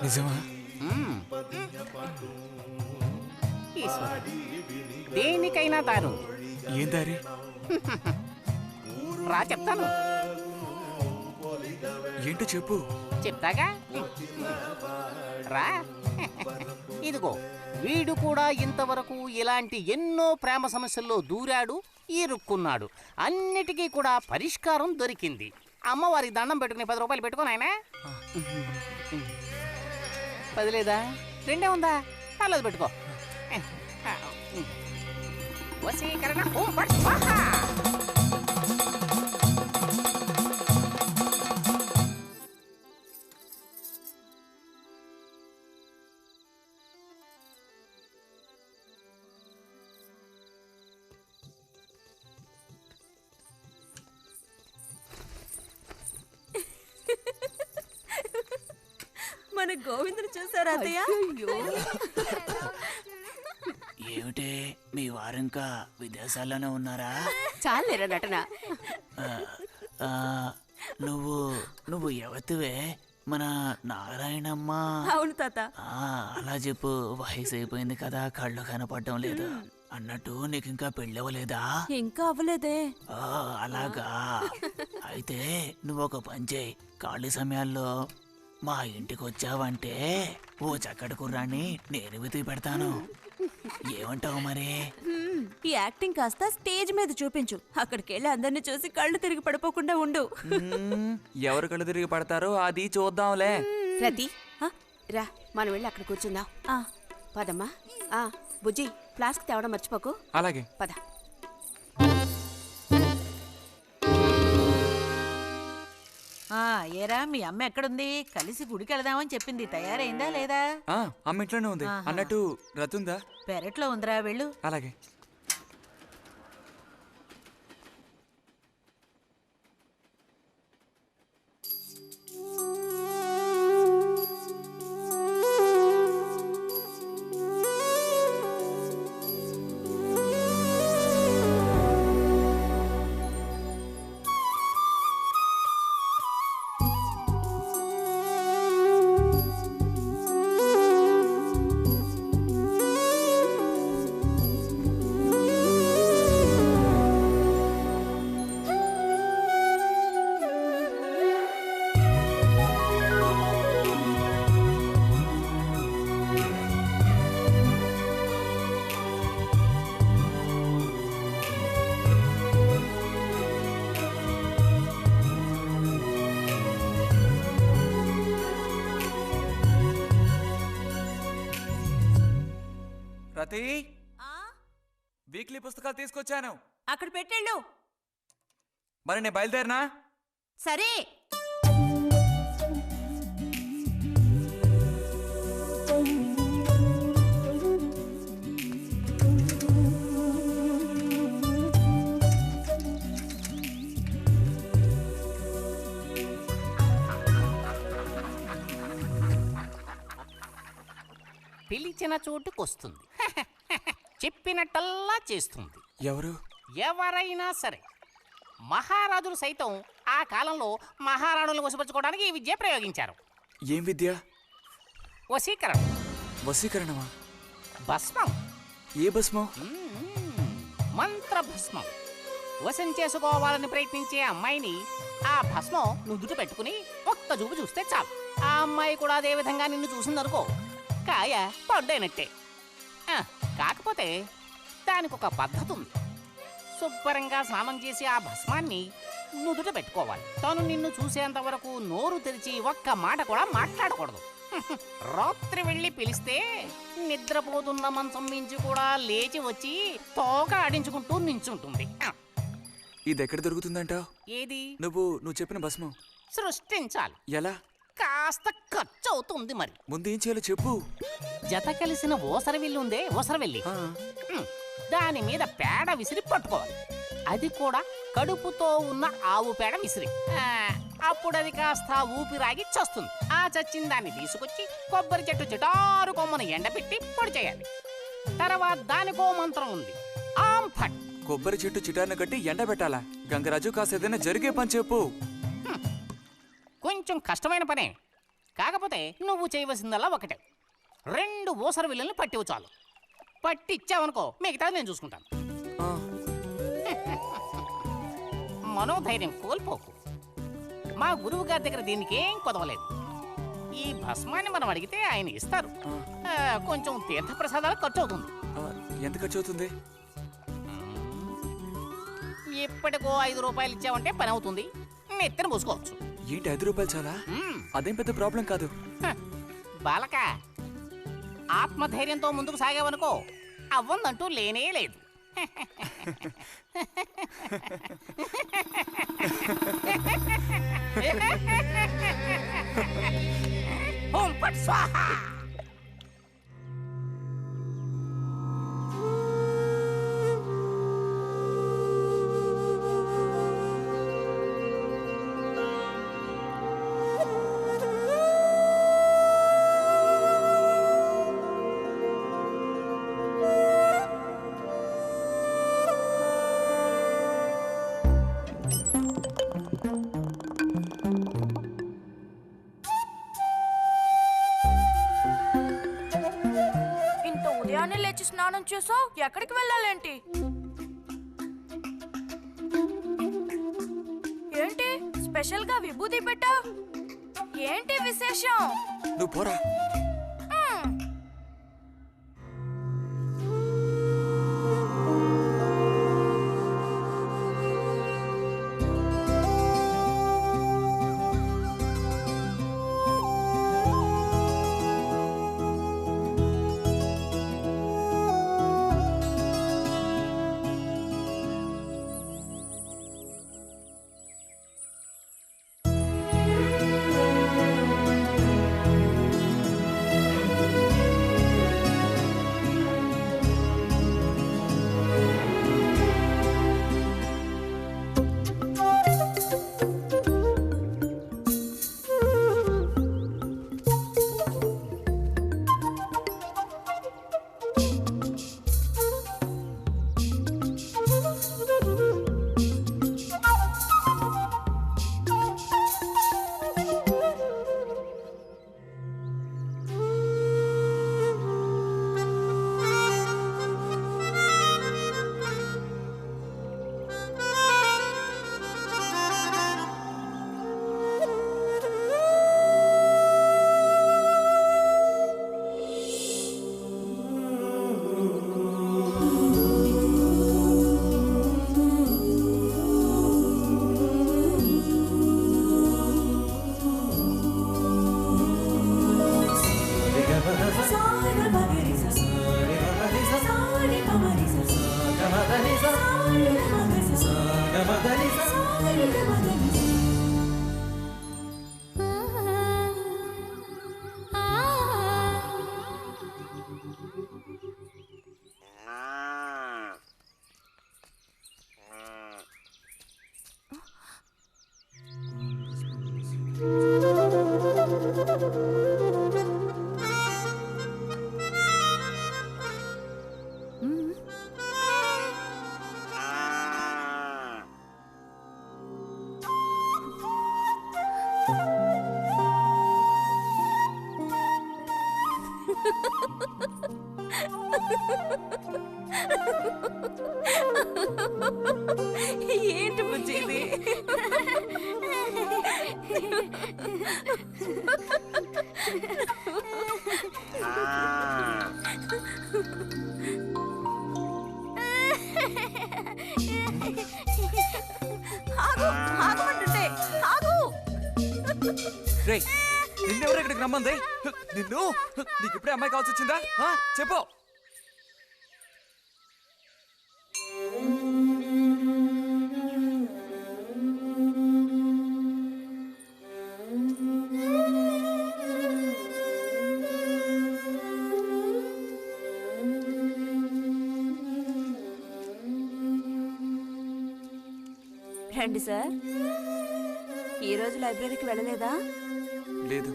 నిజమా? దేనికైనా దారుంది. ఏం దారి? రా చెప్తాను. ఏంటో చెప్పు. చెప్తాగా రా. ఇదిగో వీడు కూడా ఇంతవరకు ఇలాంటి ఎన్నో ప్రేమ సమస్యల్లో దూరాడు, ఇరుక్కున్నాడు. అన్నిటికీ కూడా పరిష్కారం దొరికింది. అమ్మవారికి దండం పెట్టుకుని 10 రూపాయలు పెట్టుకో నాయనా. 10 లేదా? 2 ఉందా? పర్లేదు పెట్టుకో. వశీకరణ ఓం ఫట్ స్వాహా. మన గోవిందుని చూసారా అత్తయ్య? ఏమిటే మీ వారింకా విదేశాల్లోనే ఉన్నారా? చాలేరా నటన. నువ్వు ఎవతివే? మన నారాయణమ్మ? అవును తాత. అలా చెప్పు. వయసు అయిపోయింది కదా, కళ్ళు కనపడటం లేదు. అన్నట్టు నీకు ఇంకా పెళ్ళవలేదా? ఇంకా అవ్వలేదే. అలాగా. అయితే నువ్వు ఒక పని చేయి. ఖాళీ సమయాల్లో మా ఇంటికి వచ్చావంటే ఓ చక్కటి కుర్రాన్ని నేను వెతికి పెడతాను. ఏమంటావు మరి? ఈ యాక్టింగ్ కాస్త స్టేజ్ మీద చూపించు. అక్కడికి వెళ్ళి అందరిని చూసి కళ్ళు తిరిగి పడిపోకుండా ఉండు. ఎవరు కళ్ళు తిరిగి పడతారో అది చూద్దాంలే. రతి రా, మనం వెళ్ళి అక్కడ కూర్చుందాం. పదమ్మా. బుజ్జి ఫ్లాస్క్ తేవడం మర్చిపోకు. అలాగే. పద. ఏరా మీ అమ్మ ఎక్కడుంది? కలిసి గుడికి వెళదామని చెప్పింది. తయారైందా లేదా? అమ్మ ఇంట్లోనే ఉంది. అన్నట్టు రతుందా? పెరట్లో ఉందిరా, వెళ్ళు. అలాగే. రతి, వీక్లీ పుస్తకాలు తీసుకొచ్చాను. అక్కడ పెట్టేళ్ళు. మరి నేను బయలుదేరినా? సరే. పిలిచిన చోటుకొస్తుంది. చెప్పినట్టల్లా చేస్తుంది. ఎవరు? ఎవరైనా సరే. మహారాజులు సైతం ఆ కాలంలో మహారాణులను వశపరచుకోవడానికి ఈ విద్య ప్రయోగించారు. ఏం విద్య? వశీకరణం. వశీకరణమా? భస్మం. ఏ భస్మం? మంత్ర భస్మం. వశం చేసుకోవాలని ప్రయత్నించే అమ్మాయిని ఆ భస్మం నుదుట పెట్టుకుని ఒక్క చూపు చూస్తే చాలు. ఆ అమ్మాయి కూడా అదే విధంగా నిన్ను చూసిందనుకో, కాయ పడ్డైనట్టే. కాకపోతే దానికి ఒక పద్ధతి ఉంది. శుభ్రంగా స్నానం చేసి ఆ భస్మాన్ని నుదుట పెట్టుకోవాలి. తను నిన్ను చూసేంత వరకు నోరు తెరిచి ఒక్క మాట కూడా మాట్లాడకూడదు. రాత్రి వెళ్ళి పిలిస్తే నిద్రపోతున్న మంచం మించి కూడా లేచి వచ్చి తోక ఆడించుకుంటూ నించుంటుంది. ఇది ఎక్కడ దొరుకుతుందంటావు? ఏది? నువ్వు చెప్పిన భస్మం సృష్టించాలి. ఎలా? కాస్త ఖర్చు అవుతుంది. మరి ముందు ఏం చేయాలో చెప్పు. జత కలిసిన ఓసరవిల్లు ఉందే, ఓసరవెల్లి, దాని మీద పేడ విసిరి పట్టుకోవాలి. అది కూడా కడుపుతో ఉన్న ఆవు పేడ విసిరి. అప్పుడు అది కాస్త ఊపిరాగి చస్తుంది. ఆ చచ్చిన దాన్ని తీసుకొచ్చి కొబ్బరి చెట్టు చిటారు కొమ్మను ఎండబెట్టి పొడి చేయాలి. తర్వాత దానికో మంత్రం ఉంది, ఆం ఫట్. కొబ్బరి చెట్టు చిటార్ను కట్టి ఎండబెట్టాలా? గంగరాజు కాసేదైనా జరిగే పని చెప్పు. కొంచెం కష్టమైన పనే. కాకపోతే నువ్వు చేయవలసిందల్లా ఒకటే, 2 ఊసర విల్లుల్ని పట్టివు చాలు. పట్టిచ్చావనుకో, మిగతాది నేను చూసుకుంటాను. మనోధైర్యం కోల్పోకు. మా గురువు గారి దగ్గర దీనికేం కొదవలేదు. ఈ భస్మాన్ని మనం అడిగితే ఆయన ఇస్తారు. కొంచెం తీర్థప్రసాదాలు ఖర్చు అవుతుంది. ఎంత ఖర్చు అవుతుంది? ఇప్పటికో 5 రూపాయలు ఇచ్చావంటే పని అవుతుంది. నెత్తిన పూసుకోవచ్చు. ఏంటి 5 రూపాయలు చాలా? అదేం పెద్ద ప్రాబ్లం కాదు. బాలక, ఆత్మధైర్యంతో ముందుకు సాగావనుకో, అవ్వందంటూ లేనే లేదు. ఓం ఫట్ స్వాహా. ఉదయాన్నే లేచి స్నానం చేసావు, ఎక్కడికి వెళ్ళాలేంటి? ఏంటి స్పెషల్ గా విభూతి పెట్టా? ఏంటి విశేషం? నువ్వు పోరా. ఏంటి బుజ్జి ఇది? ఆగు, ఆగమంటుంటే ఆగు. రే నిన్నెవరు ఇక్కడికి రమ్మంది? నిన్ను నీకు ఇప్పుడే అమ్మాయి కావాల్సి వచ్చిందా? చెప్పు. రండి సార్. ఈరోజు లైబ్రరీకి వెళ్ళలేదా? లేదు.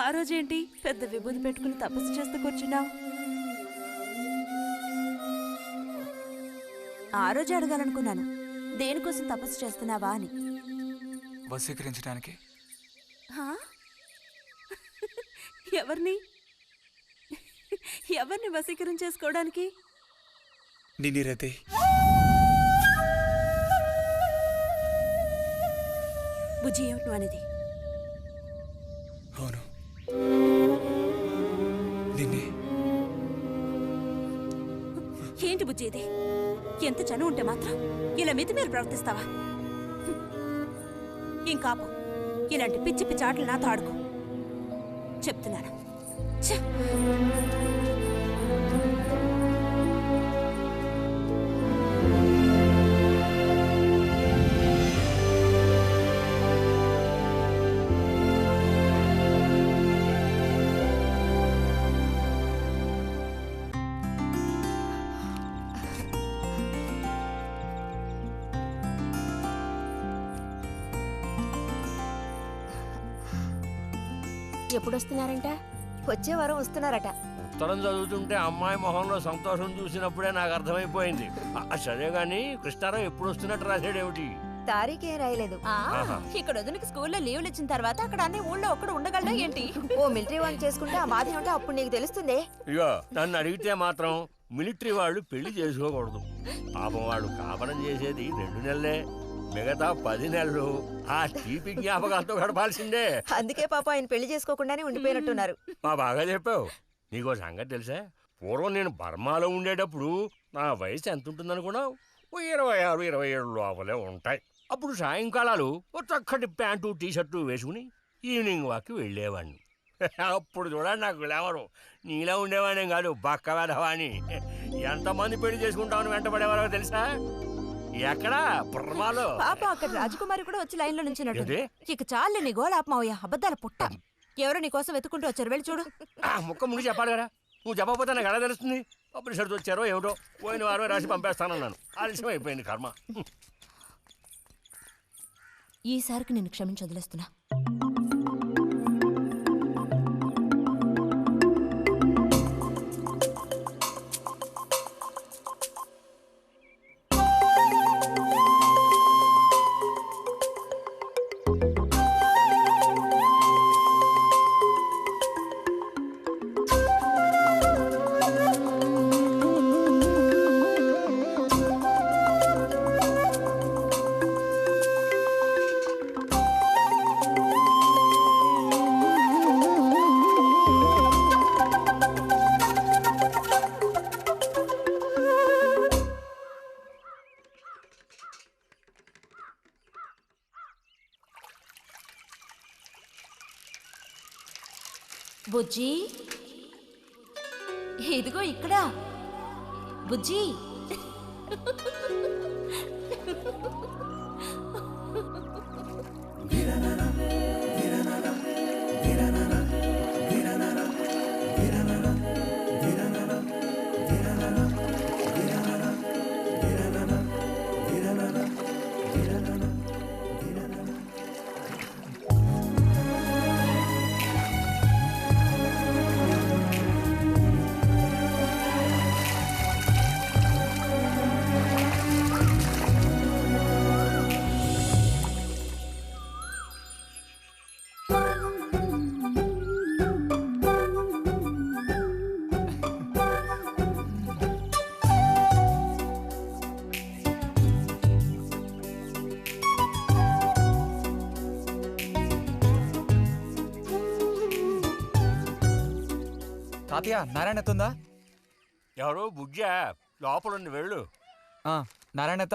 ఆ రోజేంటి పెద్ద విభూతి పెట్టుకుని తపస్సు చేస్తూ కూర్చున్నావు? ఆ రోజు అడగాలనుకున్నాను, దేనికోసం తపస్సు చేస్తున్నావా అని. వశీకరించడానికి. ఎవరిని ఎవరిని వశీకరించేసుకోవడానికి? నిన్నిరతే. బుజ్జి ఏమిటి నువ్వు అనేది? అవును, నిన్నే. ఏంటి బుజ్జి ఇది? ఎంత చనువు ఉంటే మాత్రం ఇలా మితిమీరి ప్రవర్తిస్తావా? ఇంకాపు ఇలాంటి పిచ్చి పిచ్చి ఆటలు నాతో ఆడుకో చెప్తున్నాను. ఛే! ఎప్పుడొస్తున్నారంట? వచ్చే వారం వస్తున్నారట. ఉత్తరం చదువుతుంటే అమ్మాయి మొహంలో సంతోషం చూసినప్పుడే నాకు అర్థమైపోయింది. సరే గాని కృష్ణారావు ఎప్పుడు వస్తున్నట్టు రాశాడేమిటి? తారీఖే రాయలేదు. ఇక్కడ వదినకి స్కూల్లో లీవ్లు ఇచ్చిన తర్వాత అక్కడ అన్ని ఊళ్ళో ఒక్కడు ఉండగలడా ఏంటి? ఓ మిలిటరీ వాడిని చేసుకుంటే ఆ బాధ ఏమిటో అప్పుడు నీకు తెలుస్తుంది. ఇగో నన్ను అడిగితే మాత్రం మిలిటరీ వాళ్ళు పెళ్లి చేసుకోకూడదు. పాపం వాళ్ళు కాపరం చేసేది 2 నెలలే, మిగతా 10 నెలలు ఆ తీపి జ్ఞాపకాలతో గడపాల్సిందే. అందుకే పాప ఆయన పెళ్లి చేసుకోకుండానే ఉండిపోయినట్టున్నారు. మా బాగా చెప్పావు. నీకో సంగతి తెలుసా? పూర్వం నేను బర్మాలో ఉండేటప్పుడు నా వయసు ఎంత ఉంటుందనుకున్నావు? 26, 27 లోపలే ఉంటాయి. అప్పుడు సాయంకాలాలు ఓ చక్కటి ప్యాంటు టీషర్టు వేసుకుని ఈవినింగ్ వాక్కి వెళ్ళేవాడిని. అప్పుడు చూడండి నాకు గ్లామరు. నీలా ఉండేవాడిని కాదు, బక్క వెధవాని. ఎంతమంది పెళ్లి చేసుకుంటామని వెంటబడేవారో తెలుసా? ఎక్కడా బర్మాలో. పాప అక్కడ రాజకుమారి కూడా వచ్చి లైన్లో నుంచినట్టు. ఏంటి? ఇక చాలు నీ గోలాపమావయ్యా, అబద్ధాల పుట్ట. ఎవరో నీ కోసం వెతుకుంటూ వచ్చారు, వెళ్ళి చూడు. ముక్క ముందు చెప్పాలి కదా, నువ్వు చెప్పకపోతే నాకు ఎలా తెలుస్తుంది? అప్పుడు సరిది వచ్చారో ఏమిటో, పోయిన వారమే రాసి పంపేస్తానన్నాను. ఆలస్యం అయిపోయింది కర్మ. ఈసారికి నేను క్షమించి వదిలేస్తున్నా. బుజ్జి, ఇదిగో ఇక్కడ. బుజ్జి, తాతయ్య నారాయణతుందా? ఎవరు బుజ్జా లోపల వెళ్ళు. నారాయణత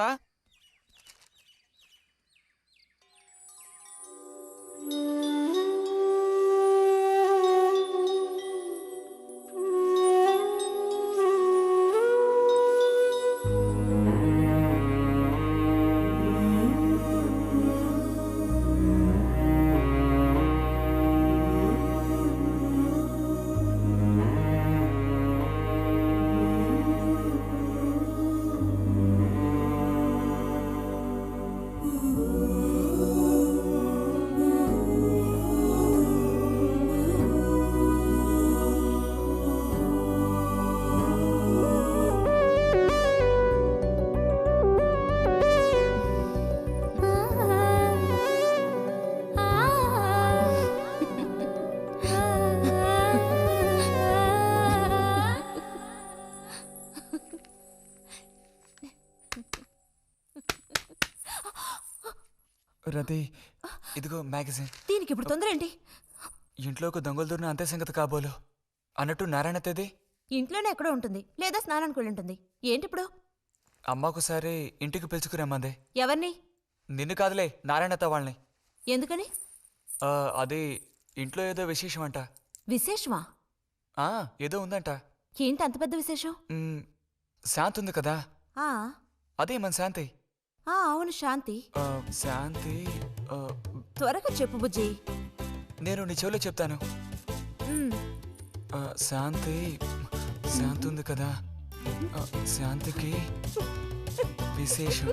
రతి, ఇదిగో మ్యాగజైన్. దీనికి ఇప్పుడు తొందర ఏంటి? ఇంట్లోకి దొంగలు దూరిన అంతే సంగతి కాబోలు. అన్నట్టు నారాయణతేది? ఇంట్లోనే ఎక్కడో ఉంటుంది, లేదా స్నానానికి వెళ్ళి ఉంటుంది. ఏంటి ఇప్పుడు? అమ్మకోసారి ఇంటికి పిలుచుకురమ్మంది. ఎవరిని? నిన్ను కాదులే, నారాయణత వాళ్ళని. ఎందుకని? అది ఇంట్లో ఏదో విశేషం అంట. విశేషమా? ఏదో ఉందంట. ఏంటి అంత పెద్ద విశేషం? శాంతి ఉంది కదా, ఆ అదే మన శాంతి. అవును, శాంతి. శాంతి త్వరగా చెప్పు బుజ్జి. నేను నీ చెవిలో చెప్తాను. శాంతి ఉంది కదా, శాంతికి విశేషం.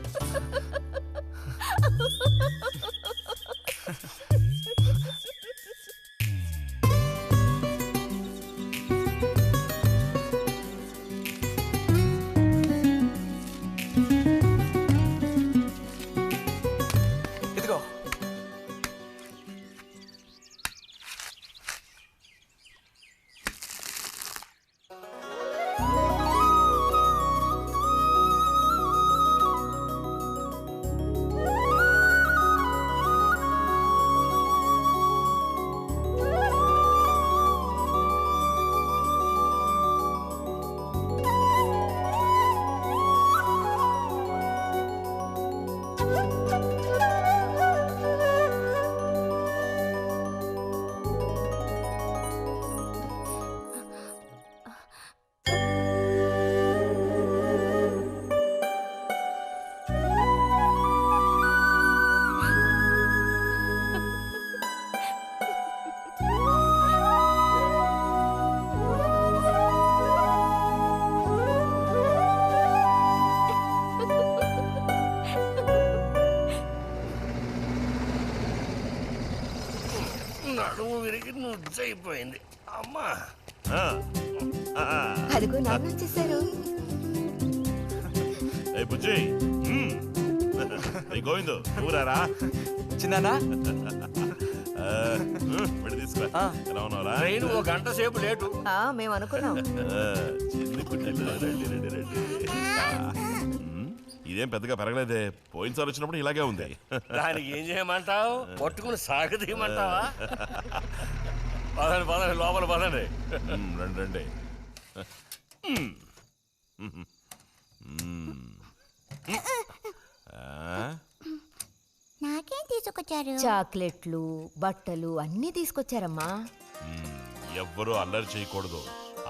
ఇదిగో. నడుము విరిగి నుజ్జైపోయింది అమ్మా. అదిగో నాన్న వచ్చేసారు. బుజ్జి గోవిందు ఊరారా చిన్నానా? తీసుకో. ఎలా ఉన్నారా? ట్రైన్ ఓ గంట సేపు లేటు. మేము అనుకున్నాం. ఇదేం పెద్దగా పెరగలేదే, పోయినసారి వచ్చినప్పుడు ఇలాగే ఉంది. దానికి ఏం చేయమంటావు? పట్టుకుని సాగదీయమంటావా? పదండి పదండి, లోపల పదండి. రండి రండి. నాకేం తీసుకొచ్చారు? చాక్లెట్లు, బట్టలు అన్నీ తీసుకొచ్చారమ్మా. ఎవ్వరూ అల్లరి చేయకూడదు,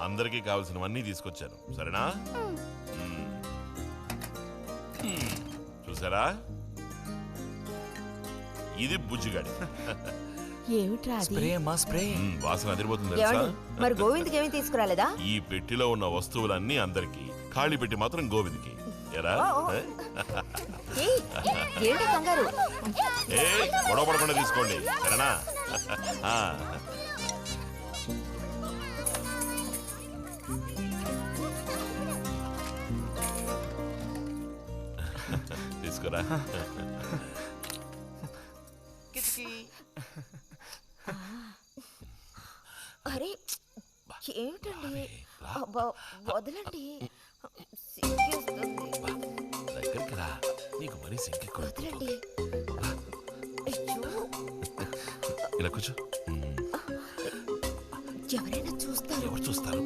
అందరికీ కావాల్సినవన్నీ తీసుకొచ్చాను, సరేనా? చూసారా, ఇది బుజ్జిగాడి. ఏమిట్రా అది? స్ప్రే అమ్మా, స్ప్రే. వాసన అదిరిపోతుంది తెలుసా? మరి గోవింద్కి ఏమీ తీసుకురాలేదా? ఈ పెట్టిలో ఉన్న వస్తువులన్నీ అందరికి, ఖాళీ పెట్టి మాత్రం గోవింద్కి. ఎరా ఏంటి కంగారు? గొడవ పడకుండా తీసుకోండి, సరేనా? తీసుకురా. అరే ఏమిటండి, వదలండి. దగ్గరికి రా, నీకు మరీ వదలండి. ఇలా కూర్చో. ఎవరైనా చూస్తారు. ఎవరు చూస్తారు?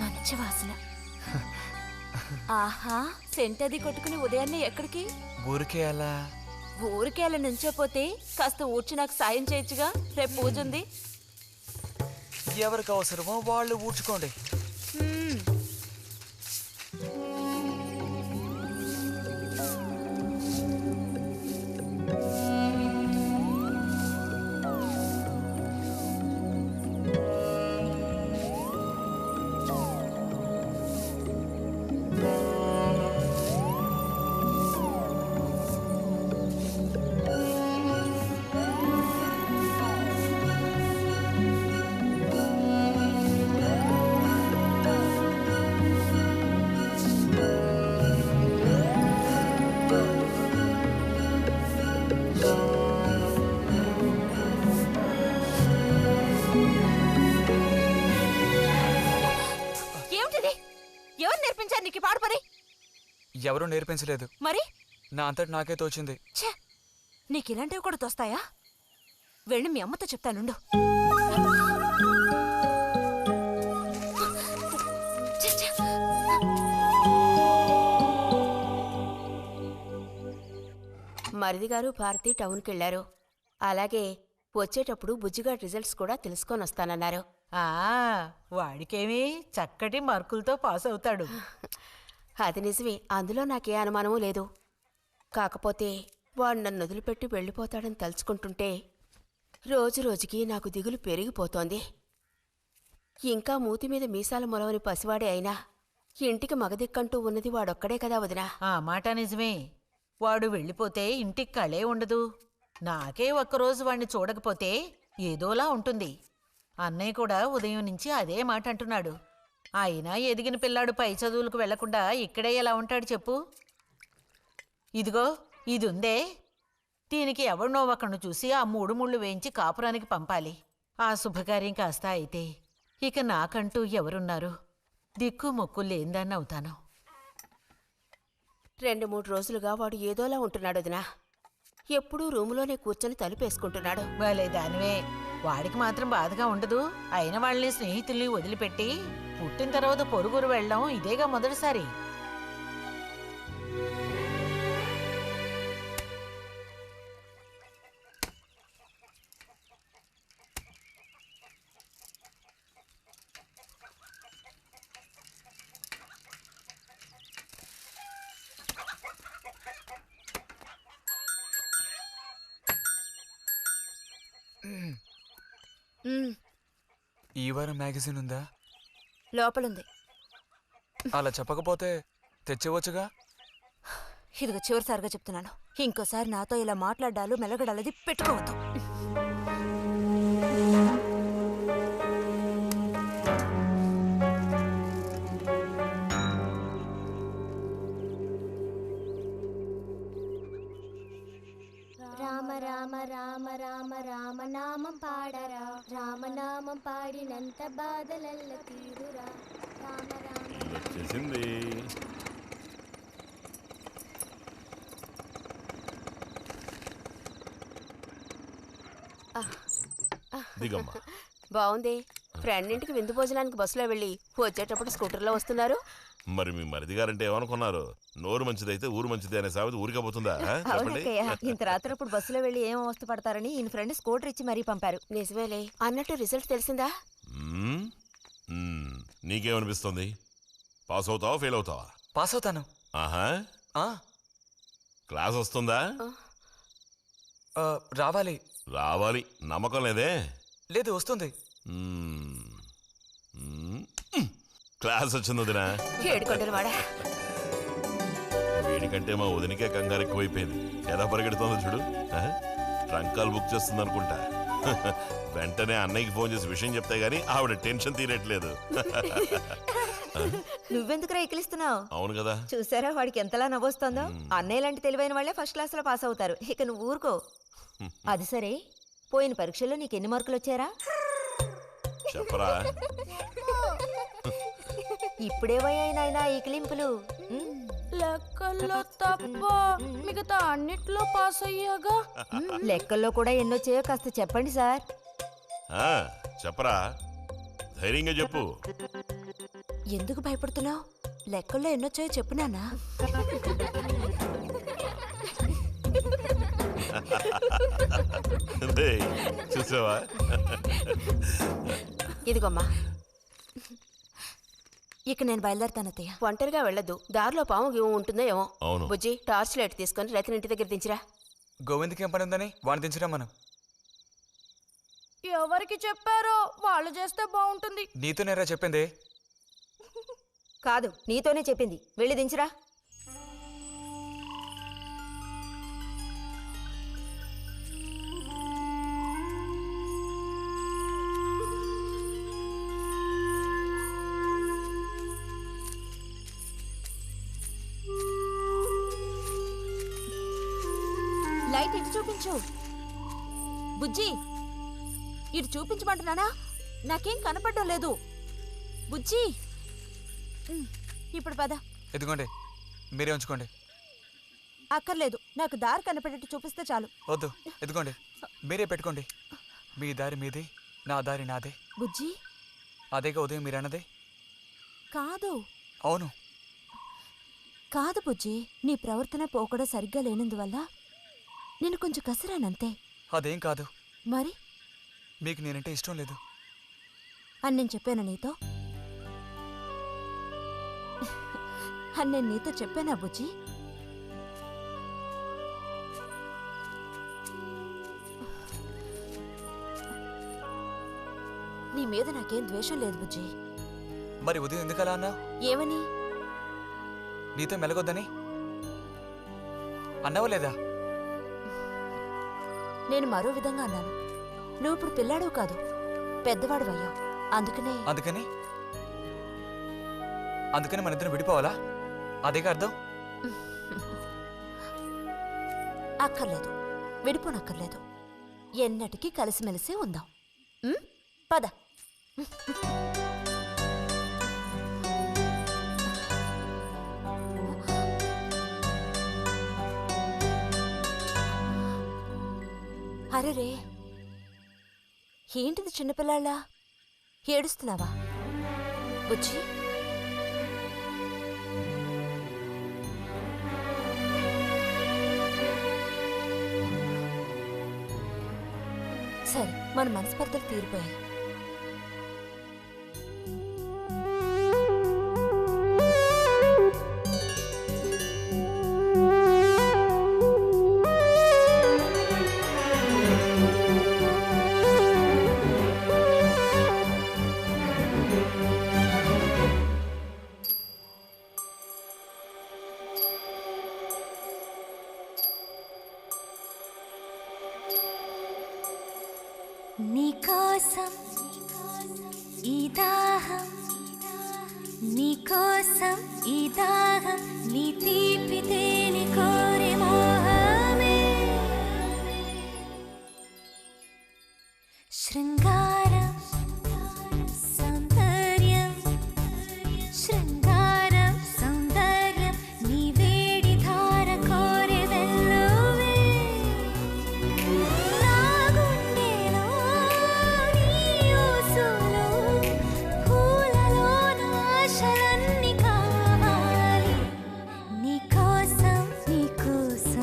మంచి వాసన. ఆహా, సెంట్ అది కొట్టుకుని ఉదయాన్నే ఎక్కడికి? ఊరికే అలా. ఊరికే అలా నుంచోపోతే కాస్త ఊడ్చి నాకు సాయం చేయొచ్చుగా, రేపు పూజ ఉంది. ఎవరికి అవసరమో వాళ్ళు ఊడ్చుకోండి. ఎవరూ నేర్పించలేదు, మరి నా అంతటి నాకే తోచింది. నీకు ఇలాంటివి కూడా తోస్తాయా? వెళ్ళి మీ అమ్మతో చెప్తానుండు. మరిది గారు భారతి టౌన్కి వెళ్లారు. అలాగే వచ్చేటప్పుడు బుజ్జిగా రిజల్ట్స్ కూడా తెలుసుకొని వస్తానన్నారు. వాడికేమి చక్కటి మార్కులతో పాస్ అవుతాడు. అది నిజమే, అందులో నాకే అనుమానమూ లేదు. కాకపోతే వాడు నన్ను వదిలిపెట్టి వెళ్ళిపోతాడని తలుచుకుంటుంటే రోజు రోజుకి నాకు దిగులు పెరిగిపోతోంది. ఇంకా మూతి మీద మీసాల మొలవని పసివాడే అయినా ఇంటికి మగదిక్కంటూ ఉన్నది వాడొక్కడే కదా వదినా. ఆ మాట నిజమే. వాడు వెళ్ళిపోతే ఇంటికి కళే ఉండదు. నాకే ఒక్కరోజు వాణ్ణి చూడకపోతే ఏదోలా ఉంటుంది. అన్నయ్య కూడా ఉదయం నుంచి అదే మాట అంటున్నాడు. అయినా ఎదిగిన పిల్లాడు పై చదువులకు వెళ్లకుండా ఇక్కడే ఎలా ఉంటాడు చెప్పు? ఇదిగో ఇది ఉందే, దీనికి ఎవరినో ఒకరిని చూసి ఆ 3 ముళ్ళు వేయించి కాపురానికి పంపాలి. ఆ శుభకార్యం కాస్త అయితే ఇక నాకంటూ ఎవరున్నారు? దిక్కు మొక్కు లేందాన్ని అవుతాను. 2-3 రోజులుగా వాడు ఏదోలా ఉంటున్నాడు వదినా. ఎప్పుడూ రూములోనే కూర్చొని తలుపేసుకుంటున్నాడు. భలే దానివే. వాడికి మాత్రం బాధగా ఉండదు. అయిన వాళ్ళని స్నేహితుల్ని వదిలిపెట్టి పుట్టిన తర్వాత పొరుగురు వెళ్ళడం ఇదేగా మొదటిసారి. ఈ వారం మ్యాగజైన్ ఉందా? లోపలుంది. అలా చెప్పకపోతే తెచ్చేవచ్చుగా. ఇదిగో చివరిసారిగా చెప్తున్నాను, ఇంకోసారి నాతో ఇలా మాట్లాడాలు మెలగడాలది పెట్టుకోవద్దు. రామ రామ రామ రామ రామనామం పాడరా, రామనామం పాడినంత బాధలల్ల తీరురా. రామ రామ వచ్చేసింది. దిగమ్మా. బాగుంది. ఫ్రెండ్ ఇంటికి విందు భోజనానికి బస్సులో వెళ్ళి వచ్చేటప్పుడు స్కూటర్లో వస్తున్నారు. మరి మీ మరిది గారంటే ఏమనుకున్నారు? నోరు మంచిదైతే ఊరు మంచిది అనే సామెత ఊరికపోతుందా? చెప్పండి. ఇంత రాత్రప్పుడు బస్సులో వెళ్ళి ఏం అవస్థ పడతారని ఈయన ఫ్రెండ్ స్కూటర్ ఇచ్చి మరీ పంపారు. నిజమేలే. అన్నట్టు రిజల్ట్ తెలిసిందా? నీకేమనిపిస్తుంది? పాస్ అవుతావా ఫెయిల్ అవుతావా? పాస్ అవుతాను. ఆహా. క్లాస్ వస్తుందా? రావాలి. రావాలి. నమ్మకం లేదే? లేదు, వస్తుంది. క్లాస్ వచ్చింది వదినా. వీడికంటే మా వదినికే కంగారు ఎక్కువైపోయింది. ఎలా పరిగెడుతుందో చూడు. ట్రంకాలు బుక్ చేస్తుంది అనుకుంటా. వెంటనే అన్నయ్యకి ఫోన్ చేసి విషయం చెప్తే గానీ ఆవిడ టెన్షన్ తీరట్లేదు. నువ్వెందుకు ఎక్కిలిస్తున్నావు? అవును కదా, చూసారా వాడికి ఎంతలా నవ్వొస్తుందో. అన్నయ్య లాంటి తెలివైన వాళ్ళే ఫస్ట్ క్లాస్ లో పాస్ అవుతారు. ఇక నువ్వు ఊరుకో. అది సరే, పోయిన పరీక్షల్లో నీకు ఎన్ని మార్కులు వచ్చారా? చెప్పరా. ఇప్పుడేవయ్యాయి నాయనా ఈ క్లింపులు? లెక్కల్లో తప్ప మిగతా అన్నిట్లో పాస్ అయ్యాగా. లెక్కల్లో కూడా ఎన్నొచ్చాయో కాస్త చెప్పండి సార్. చెప్పరా, ధైర్యంగా చెప్పు. ఎందుకు భయపడుతున్నావు? లెక్కల్లో ఎన్నొచ్చాయో చెప్పు నాన్నా. చూసావా? ఇదిగోమ్మా. ఇక నేను బయలుదేరుతాను అత్తయ్య. ఒంటరిగా వెళ్ళదు, దారిలో పాము గీము ఉంటుందో ఏమో. అవును. బుజ్జి, టార్చ్ లైట్ తీసుకొని రతిని ఇంటి దగ్గర దించిరా. గోవింద్కి ఏం పని ఉందని వాడిని దించరా మనం? ఎవరికి చెప్పారో వాళ్ళు చేస్తే బాగుంటుంది. నీతో నేరా చెప్పింది? కాదు, నీతోనే చెప్పింది. వెళ్ళి దించిరా. లైట్ ఇటు చూపించు. బుజ్జి, ఇటు చూపించమంటున్నానా? నాకేం కనపడడం లేదు. బుజ్జి, ఇప్పుడు పద. ఎదుగోండి, మీరే ఉంచుకోండి. అక్కర్లేదు, నాకు దారి కనపడేట్టు చూపిస్తే చాలు. వద్దు, ఎదుగోండి, మీరే పెట్టుకోండి. మీ దారి మీదే, నా దారి నాదే. బుజ్జి, అదేగా ఉదయం మీరు అన్నదే. కాదు. అవును. కాదు బుజ్జి, నీ ప్రవర్తన పోకడ సరిగ్గా లేనందువల్ల నేను కొంచెం కసిరానంతే. అదేం కాదు. మరి మీకు నేనంటే ఇష్టం లేదు అని నేను చెప్పాను నీతో? అని నేను నీతో చెప్పానా బుజ్జి? నీ మీద నాకేం ద్వేషం లేదు బుజ్జి. మరి ఉదయం ఎందుకలా అన్నావు? ఏమని? నీతో మెలగొద్దని అన్నావా లేదా? నేను మరో విధంగా అన్నాను. నువ్వు ఇప్పుడు పిల్లాడు కాదు, పెద్దవాడు అయ్యావు. అందుకనే అందుకని మన ఇద్దరం విడిపోవాలా? అదేగా అర్థం? అక్కర్లేదు, విడిపోనక్కర్లేదు. ఎన్నటికీ కలిసిమెలిసి ఉందాం. పద. అరే, ఏంటిది చిన్నపిల్లాళ్ళ ఏడుస్తున్నావా బుజ్జి? సరే, మన మనస్పర్ధలు తీరిపోయాయి. నీకోసం ఈ దాహం, నీకోసం ఈ దాహం, నీ తీపి తేనె కోరి మోహమే. శృంగారం సౌందర్యం, శృంగారం సౌందర్యం, నీ వేడి ధార కోరి వెల్లువే. నా గుండెలో నీ ఊసులు, పూలలో నా ఆశలన్నీ కావాలి. నీకోసం నీకోసం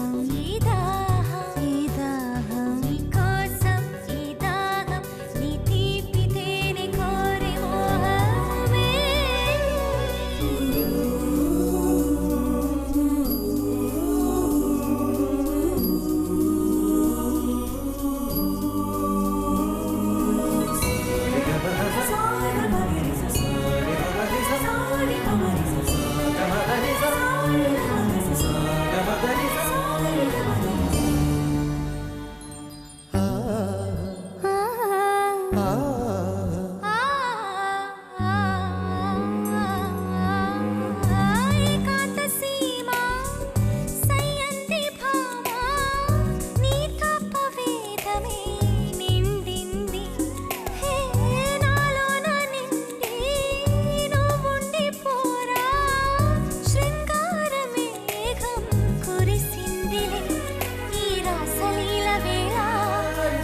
రాసలీల వేళ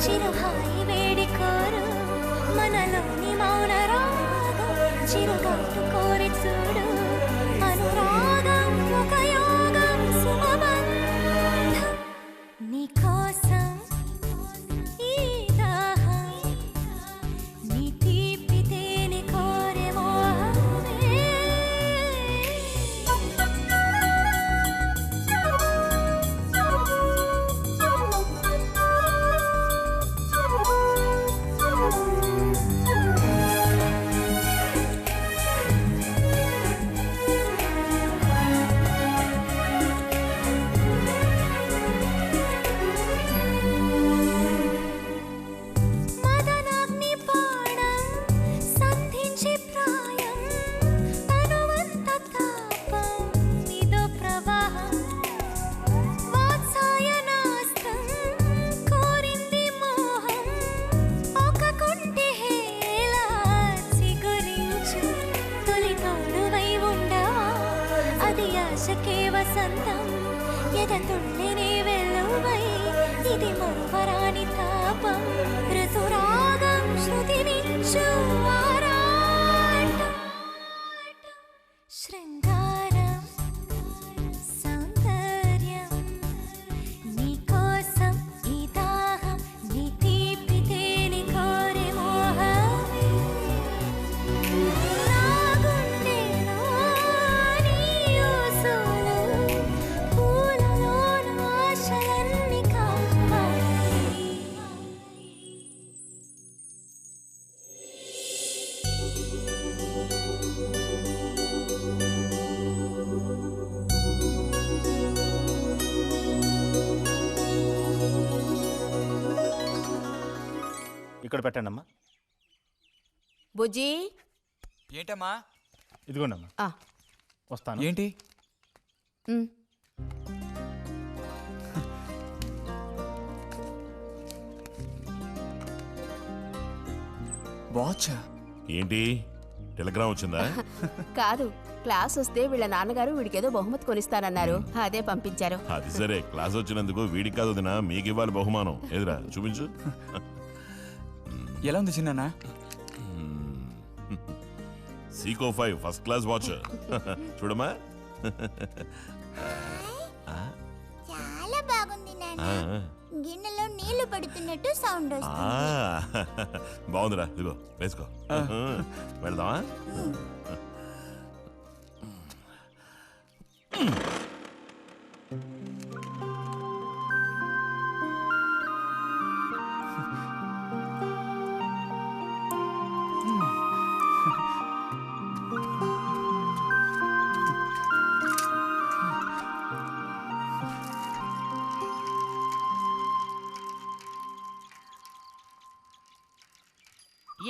చిరుహాయి వేడి కోరు మనలోని మౌన రాగం చిరుగాటు కోరి చూడు అనురాగం ఒక యోగం శుభబంధం నీకోసం ఈ దాహం నీ తీపి తేనె కోరే మోహమే మదనాగ్ని బాణం సంధించే ప్రాయం తనువంత తాపం ఇదో ప్రవాహం వాత్సాయనాస్త్రం కోరింది మోహం ఒక కుంటి హేళ చిగురించు తొలి తోడువై ఉండవా అది ఆశకే వసంతం ఎదతుండెనే వెల్లువై ఇది మరువరాని తాపం ఋతురాగం శృతి మించు ఆరాటం శృంగారం సౌందర్యం నీకోసం ఈ దాహం నీ తీపి తేనె కోరే మోహమే నా గుండెలో నీ ఊసులు పూలలోన ఆశలన్నీ కాపాడి ఇక్కడ పెట్టండి అమ్మా. బుజ్జి ఏంటమ్మా? ఇదిగోండమ్మా. ఆ. వస్తాను. ఏంటి? ఉమ్. వాచా? ఏంటి టెలిగ్రామ్ వచ్చిందా? కాదు, క్లాస్ వస్తే వీళ్ళ నాన్నగారు వీడికేదో బహుమతి కొనిస్తానన్నారు, అదే పంపించారు. అది సరే, క్లాస్ వచ్చినందుకు వీడికి కాదు వదినా, మీకు ఇవ్వాలి బహుమానం. ఎదురా చూపించు. ఎలా ఉంది చిన్న? Seeko 5 first class watch. చూడమ్మా. చాలా బాగుంది నాన్న. గిన్నెలో నీళ్లు పడుతున్నట్టు సౌండ్ వస్తుంది. బాగుందిరా, ఇదిగో వేసుకో. వెళ్దామా?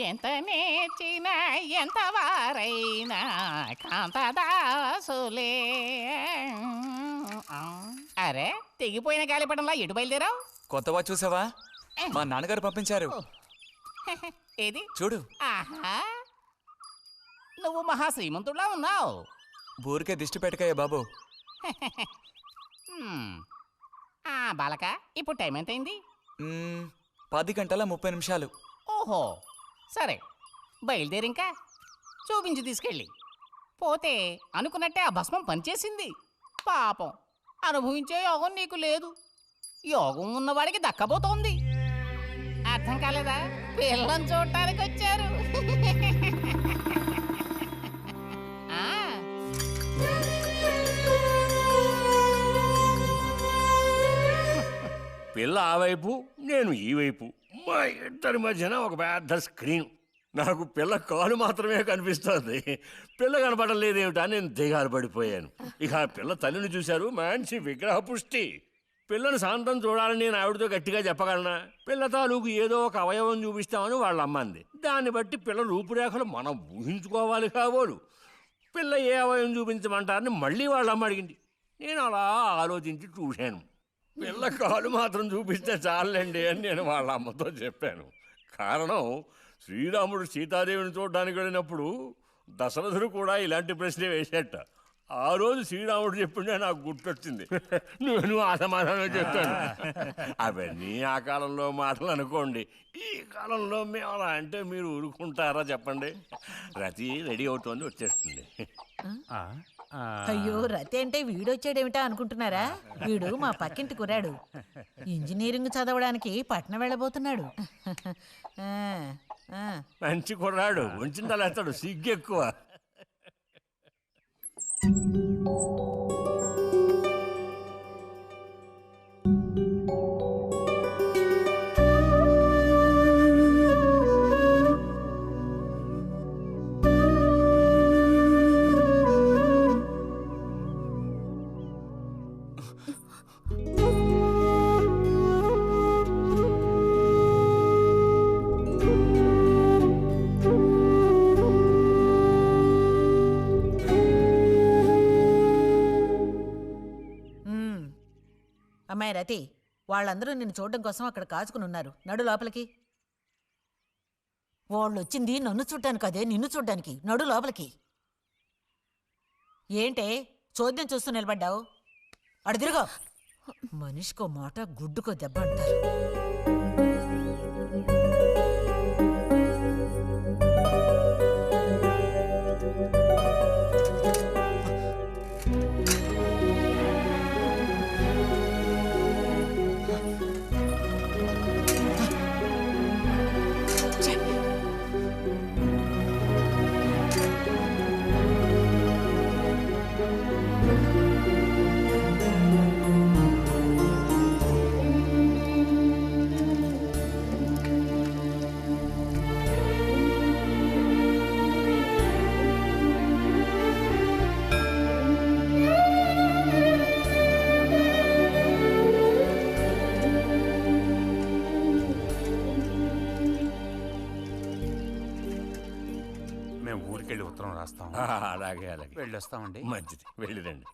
ఎంత నేర్చిన ఎంత వారైనా కాంతదాసులే. అరే, తెగిపోయిన గాలిపటంలా ఎటు బయలుదేరావు? కొత్త వాచ్ చూసావా? మా నాన్నగారు పంపించారు. ఏది చూడు. ఆహా, నువ్వు మహా శ్రీమంతుడిలా ఉన్నావు. ఊరికే దిష్టి పెట్టకయ్యా బాబు. బాలక, ఇప్పుడు టైం ఎంతైంది? 10:30 ఓహో, సరే బయలుదేరి. ఇంకా చూపించి తీసుకెళ్ళి. పోతే అనుకున్నట్టే ఆ భస్మం పనిచేసింది. పాపం, అనుభవించే యోగం నీకు లేదు. యోగం ఉన్నవాడికి దక్కబోతోంది. అర్థం కాలేదా? పిల్లని చూడటానికి వచ్చారు. పిల్ల ఆ వైపు, నేను ఈ వైపు, మా ఇద్దరి మధ్యన ఒక పెద్ద స్క్రీన్. నాకు పిల్ల కాలు మాత్రమే కనిపిస్తుంది. పిల్ల కనపడడం లేదేమిటా నేను దిగాలు పడిపోయాను. ఇక ఆ పిల్ల తల్లిని చూశారు, మంచి విగ్రహ పుష్టి. పిల్లని శాంతం చూడాలని నేను ఆవిడతో గట్టిగా చెప్పగలనా? పిల్ల తాలూకు ఏదో ఒక అవయవం చూపిస్తామని వాళ్ళ అమ్మంది. దాన్ని బట్టి పిల్ల రూపురేఖలు మనం ఊహించుకోవాలి కాబోలు. పిల్ల ఏ అవయవం చూపించమంటారని మళ్ళీ వాళ్ళ అమ్మ అడిగింది. నేను అలా ఆలోచించి చూశాను. పిల్ల కాలు మాత్రం చూపిస్తే చాలండి అని నేను వాళ్ళ అమ్మతో చెప్పాను. కారణం, శ్రీరాముడు సీతాదేవిని చూడడానికి వెళ్ళినప్పుడు దశరథుడు కూడా ఇలాంటి ప్రశ్నే వేసేట. ఆ రోజు శ్రీరాముడు చెప్పిండే నాకు గుర్తొచ్చింది. నువ్వు ఆ సమాధానం చెప్తాను. అవన్నీ ఆ కాలంలో మాటలు అనుకోండి. ఈ కాలంలో మేము అలా అంటే మీరు ఊరుకుంటారా చెప్పండి? రతి రెడీ అవుతోంది, వచ్చేస్తుంది. అయ్యో రతి అంటే వీడొచ్చాడేమిటా అనుకుంటున్నారా? వీడు మా పక్కింటి కుర్రాడు. ఇంజనీరింగ్ చదవడానికి పట్నం వెళ్ళబోతున్నాడు. మంచి కుర్రాడు, ఉంచిందలేస్తాడు, సిగ్గు ఎక్కువ. అమ్మాయి రతి, వాళ్ళందరూ నిన్ను చూడడం కోసం అక్కడ కాచుకుని ఉన్నారు. నడు లోపలికి. వాళ్ళు వచ్చింది నన్ను చూడ్డానికి అదే, నిన్ను చూడ్డానికి. నడు లోపలికి. ఏంటే చోద్యం చూస్తూ నిలబడ్డావు? అడు తిరుగో. మనిషికో మాట గుడ్డుకో దెబ్బ అంటారు. అలాగే అలాగే వెళ్ళొస్తామండి. మంచిది, వెళ్ళిరండి.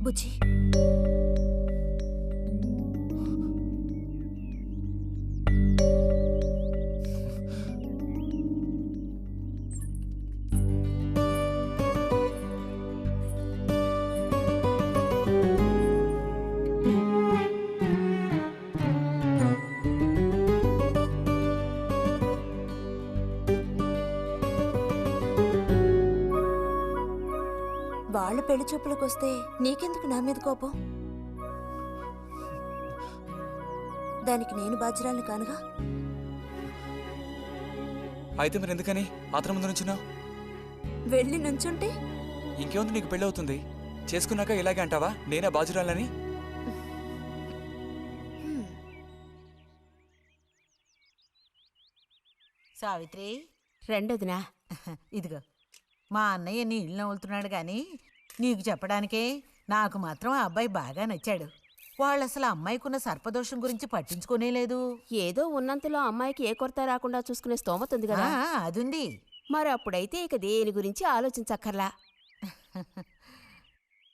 బుజ్జి, వాళ్ళ పెళ్లి చూపులకు వస్తే నీకెందుకు నా మీద కోపం? దానికి నేను బాధ్యురాలు కానుగా. అయితే మరి ఎందుకని అతని ముందు నుంచున్నావు? వెళ్ళి నుంచుంటే ఇంకేముంది, నీకు పెళ్ళి అవుతుంది. చేసుకున్నాక ఇలాగే అంటావా నేనే బాధ్యురాలని? సావిత్రి, రెండోదినా. ఇదిగో మా అన్నయ్య నీ ఇల్లు నవ్వులుతున్నాడు గాని నీకు చెప్పడానికే. నాకు మాత్రం ఆ అబ్బాయి బాగా నచ్చాడు. వాళ్ళు అసలు అమ్మాయికున్న సర్పదోషం గురించి పట్టించుకోనే లేదు. ఏదో ఉన్నంతలో అమ్మాయికి ఏ కొరత రాకుండా చూసుకునే స్తోమత ఉంది కదా. అదుంది. మరి అప్పుడైతే ఇక దేని గురించి ఆలోచించక్కర్లా.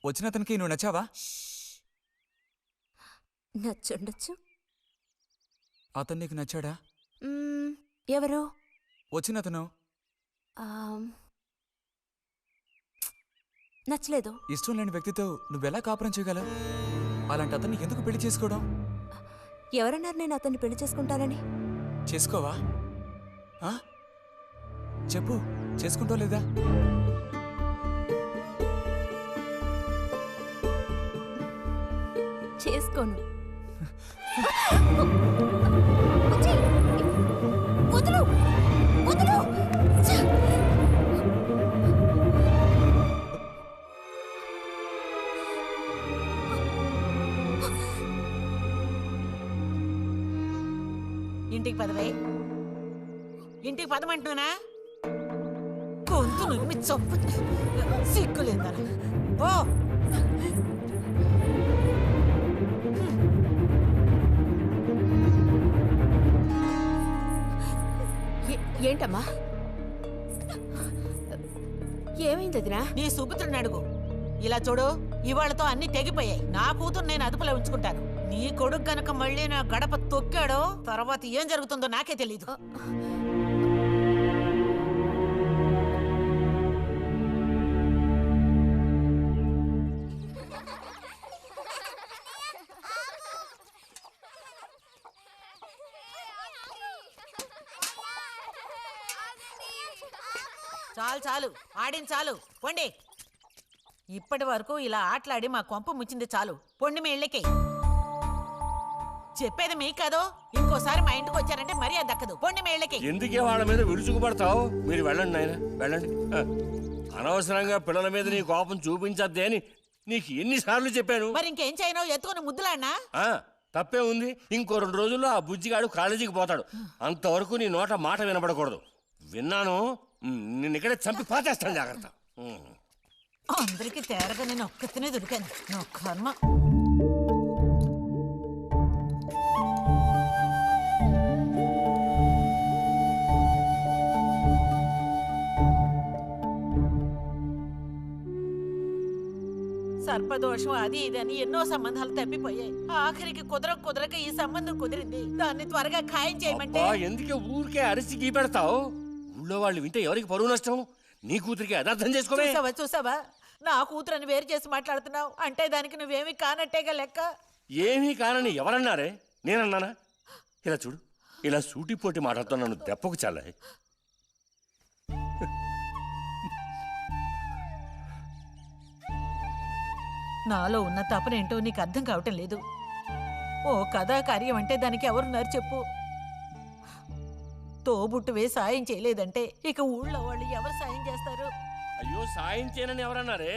వచ్చిన అతనికి నువ్వు నచ్చావా? నచ్చుండొచ్చు. అతను నీకు నచ్చాడా? ఎవరు? వచ్చిన అతను నచ్చలేదు. ఇష్టం లేని వ్యక్తితో నువ్వెలా కాపురం చేయగలవు? అలాంటి అతన్ని ఎందుకు పెళ్లి చేసుకోవడం? ఎవరన్నారు నేను అతన్ని పెళ్లి చేసుకుంటానని? చేసుకోవా? చెప్పు, చేసుకుంటావు లేదా? చేసుకోను. వదులు, వదులు. ఇంటికి పదవే. ఇంటికి పదమంటున్నానా? గొంతు నువ్వు చంపు. సిగ్గులేదా? ఓ ఏంటమ్మా? ఏమైంది వదినా? నీ సుపుత్రుని అడుగు. ఇలా చూడు, ఇవాళతో అన్ని తెగిపోయాయి. నా కూతురు నేను అదుపులో ఉంచుకుంటాను. నీ కొడుకు గనక మళ్ళీ నా గడప తొక్కాడో తర్వాత ఏం జరుగుతుందో నాకే తెలీదు. చాలు చాలు, ఆడింది చాలు, పొండి. ఇప్పటి వరకు ఇలా ఆటలాడి మా కొంప ముచ్చింది చాలు. పొండి మీ ఇళ్ళకి. చెప్పేది మీకు కాదు, ఇంకోసారి మా ఇంటికి వచ్చారంటే మరీ అది దక్కదు. పొండి మీ ఇళ్ళకి. ఎందుకే వాళ్ళ మీద విరుచుకుపడతావు? మీరు వెళ్ళండి నాయన, వెళ్ళండి. అనవసరంగా పిల్లల మీద నీ కోపం చూపించద్దే అని నీకు ఎన్నిసార్లు చెప్పాను. మరి ఇంకేం చేయను? ఎత్తుకుని ముద్దులాడినా? తప్పే ఉంది. ఇంకో 2 రోజుల్లో ఆ బుజ్జిగాడు కాలేజీకి పోతాడు. అంతవరకు నీ నోట మాట వినబడకూడదు. విన్నాను, నిన్ను ఇక్కడే చంపి పాచేస్తాను. జాగ్రత్త. అందరికీ తేరగా నేను ఒక్కతినే దొరికాను. నా కర్మ. సర్పదోషం అది ఇదని ఎన్నో సంబంధాలు తప్పిపోయాయి. ఆఖరికి కుదరక ఈ సంబంధం కుదిరింది. దాన్ని త్వరగా ఖాయం చేయమంటే. ఎందుకే ఊరికే అరిసి గీ పెడతావు? ఊళ్ళో వాళ్ళు వింటే ఎవరికి పరువు నష్టం? నీ కూతురికి అదర్థం చేసుకోవే. చూసావా నా కూతురని వేరు చేసి మాట్లాడుతున్నావు అంటే దానికి నువ్వేమీ కానట్టేగా లెక్క. ఏమీ కానని ఎవరన్నారే? నేనన్నానా? ఇలా చూడు, ఇలా సూటిపోటి మాటలతో నన్ను దెప్పకు చాలే. నాలో ఉన్న తపనేంటో నీకు అర్థం కావటం లేదు. ఓ కథా కార్యం అంటే దానికి ఎవరున్నారు చెప్పు? తోబుట్టువే సాయం చేయలేదంటే ఇక ఊళ్ళో వాళ్ళు ఎవరు సాయం చేస్తారు? అయ్యో, సాయం చేయనని ఎవరన్నారే?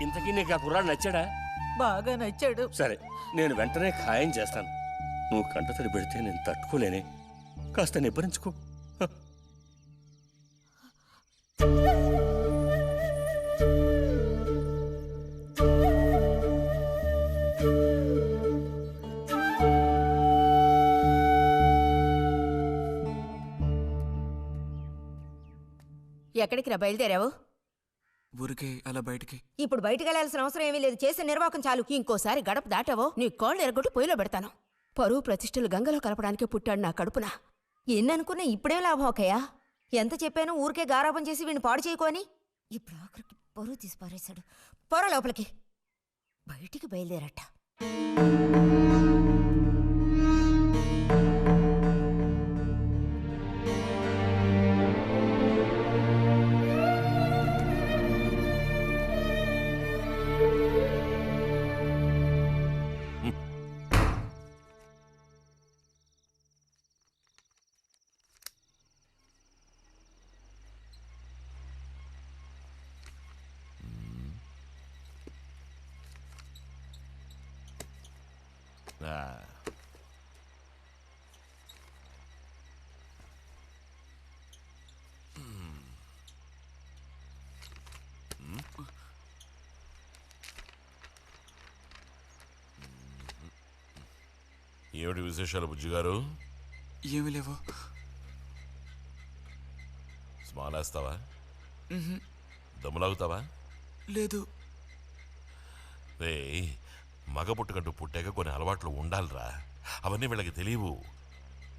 ఇంతకీ నీకు ఆ కుర్రాడు నచ్చాడా? బాగా నచ్చాడు. సరే, నేను వెంటనే ఖాయం చేస్తాను. నువ్వు కంటతడి పెడితే నేను తట్టుకోలేనే. కాస్త నిబ్బరించుకో. ఎక్కడికి రా బయలుదేరావు? ఊరికే అలా బయటికి. ఇప్పుడు బయటికి వెళ్ళాల్సిన అవసరం ఏమీ లేదు. చేసే నిర్వాహకం చాలు. ఇంకోసారి గడప దాటావో నీ కాళ్ళు ఎరగొట్టి పొయ్యిలో పెడతాను. పరువు ప్రతిష్టలు గంగలో కలపడానికే పుట్టాడు నా కడుపున. ఎన్ననుకున్నా ఇప్పుడేం లాభం అక్కయ్యా? ఎంత చెప్పాను ఊరికే గారాపం చేసి వీడిని పాడు చేయకోని. ఇప్పుడు ఆఖరికి పరువు తీసి పారేశాడు. పొర లోపలికి. బయటికి బయలుదేరట. ఏమిటి విశేషాలు బుజ్జిగారు? ఏమీ లేవు. స్మాలేస్తావా? దమ్ములాగుతావా? లేదు. రే, మగ పుట్టుకంటూ పుట్టాక కొన్ని అలవాట్లు ఉండాలిరా. అవన్నీ వీళ్ళకి తెలియవు.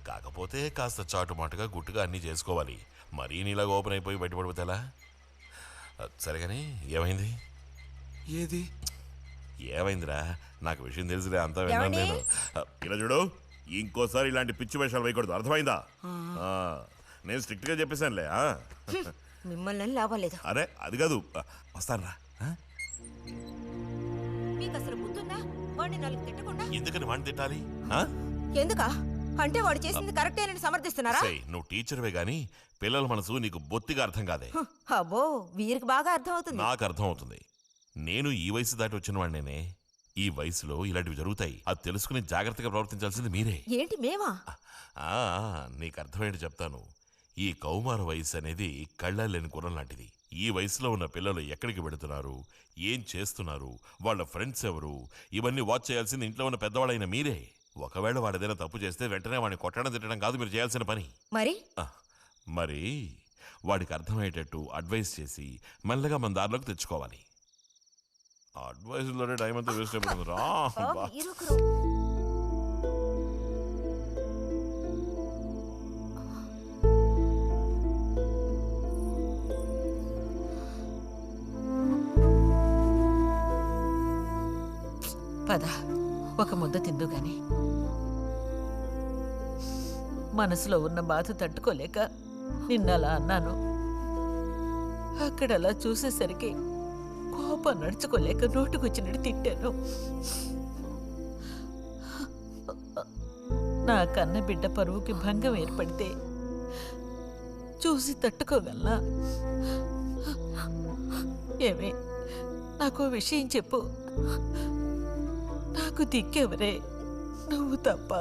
కాకపోతే కాస్త చాటుమాటుగా గుట్టుగా అన్నీ చేసుకోవాలి. మరీ నీలాగా ఓపెన్ అయిపోయి బయటపడిపోతేలా? సరే కానీ ఏమైంది? ఏది ఏమైందిరా? నాకు విషయం తెలుసులే, అంతా విన్నాను నేను. ఇలా చూడు, ఇంకోసారి ఇలాంటి పిచ్చి వేషాలు వేయకూడదు, అర్థమైందా? నేను స్ట్రిక్ట్ గా చెప్పేశానులే. మిమ్మల్ని లాభలేదు. అరే అది కాదు, వస్తానురా. మీకు అసలు బుద్ధుందా? వాడిని 4 తిట్టకుండా. ఎందుకని వాడిని తిట్టాలి? ఎందుకా? అంటే వాడు చేసింది కరెక్టేనని సమర్థిస్తున్నారా? నువ్వు టీచర్వే గాని పిల్లల మనసు నీకు బొత్తిగా అర్థం కాదే. అబ్బో, వీరికి బాగా అర్థం అవుతుంది. నాకు అర్థం అవుతుంది. నేను ఈ వయసు దాటి వచ్చిన వాడినేనే. ఈ వయసులో ఇలాంటివి జరుగుతాయి. అది తెలుసుకుని జాగ్రత్తగా ప్రవర్తించాల్సింది మీరే. ఏంటి మేమా? నీకు అర్థమేంటి చెప్తాను. ఈ కౌమార వయసు అనేది కళ్ళ లేని గుర్రం లాంటిది. ఈ వయసులో ఉన్న పిల్లలు ఎక్కడికి వెళుతున్నారు, ఏం చేస్తున్నారు, వాళ్ళ ఫ్రెండ్స్ ఎవరు, ఇవన్నీ వాచ్ చేయాల్సింది ఇంట్లో ఉన్న పెద్దవాళ్ళైన మీరే. ఒకవేళ వాడేదైనా తప్పు చేస్తే వెంటనే వాడిని కొట్టడం తిట్టడం కాదు మీరు చేయాల్సిన పని. మరి వాడికి అర్థమయ్యేటట్టు అడ్వైస్ చేసి మెల్లగా మన దారిలోకి తెచ్చుకోవాలి. అడ్వైస్లోనే టైం అంతా వేస్ట్ అయిపోతుంది రా. పద ఒక ముద్ద తిందు గాని. మనసులో ఉన్న బాధ తట్టుకోలేక నిన్నలా అన్నాను. అక్కడలా చూసేసరికి కోపం నడుచుకోలేక నోటుకొచ్చినట్టు తిట్టాను. నా కన్న బిడ్డ పరువుకి భంగం ఏర్పడితే చూసి తట్టుకోగలనా? ఏమే నాకో విషయం చెప్పు. నాకు దిక్కెవరే? నువ్వు తప్ప.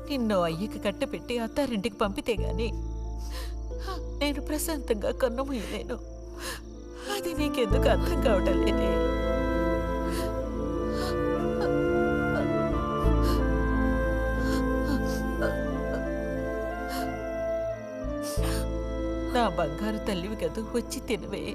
నిన్నో అయ్యకి కట్టపెట్టి అత్తారింటికి పంపితే గాని నేను ప్రశాంతంగా కన్నుమూయలేను. అది నీకెందుకు అర్థం కావటం లేదే? నా బంగారు తల్లివి కదూ, వచ్చి తినవే.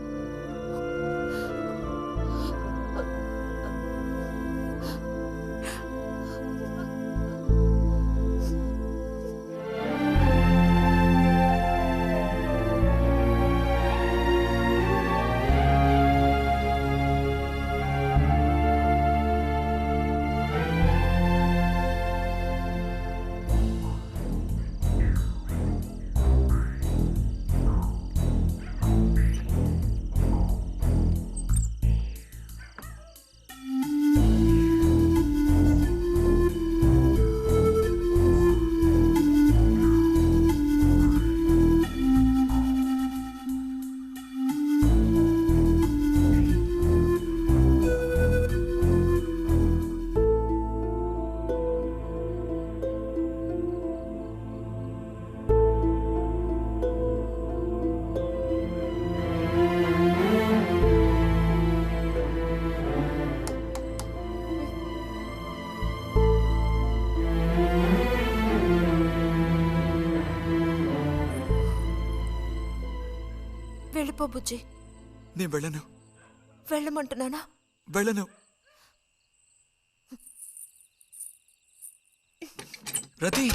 వెళ్ళిపో బుజ్జి. నేను వెళ్ళను. వెళ్ళమంటున్నానా? వెళ్ళను. రతి,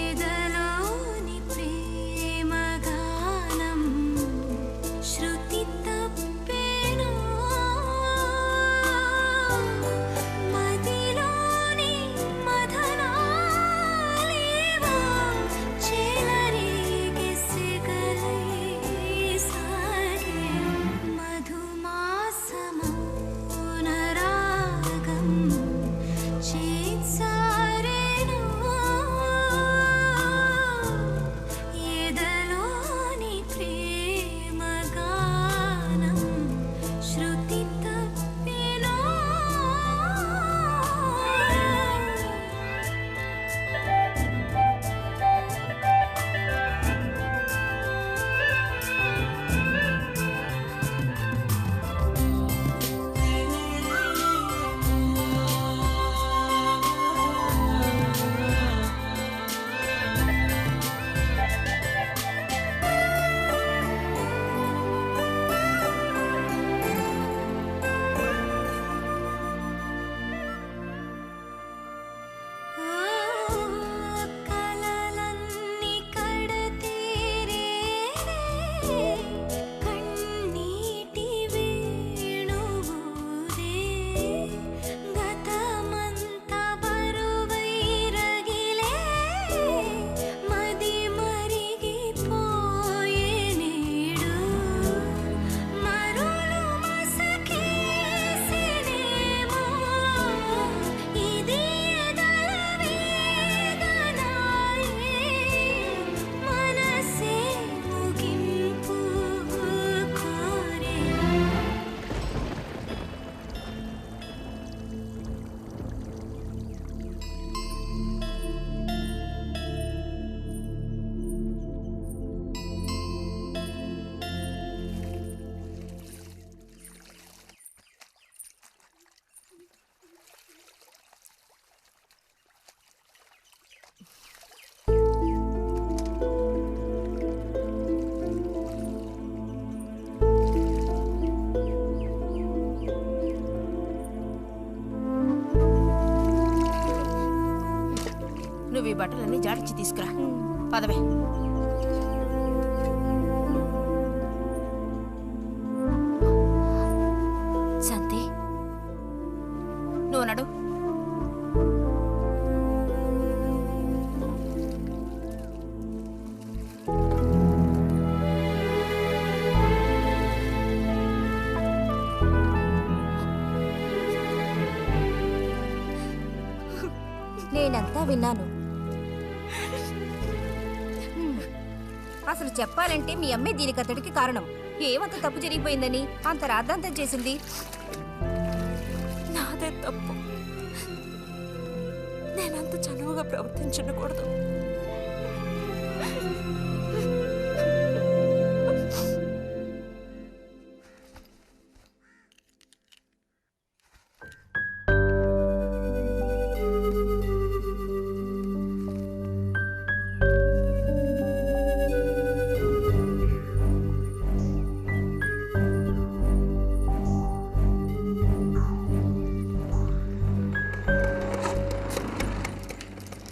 ఎదలోని ప్రేమ గానం శృతి నువ్వు ఈ బట్టలన్నీ జాడించి తీసుకురా. పదవే. శాంతి, నువ్వు నడు. నేనంతా విన్నాను. అసలు చెప్పాలంటే మీ అమ్మే దీనికి అతడికి కారణం. ఏమంత తప్పు జరిగిపోయిందని అంత రాద్ధాంతం చేసింది? నాదే తప్పు. నేనంత చనువుగా ప్రవర్తించకూడదు.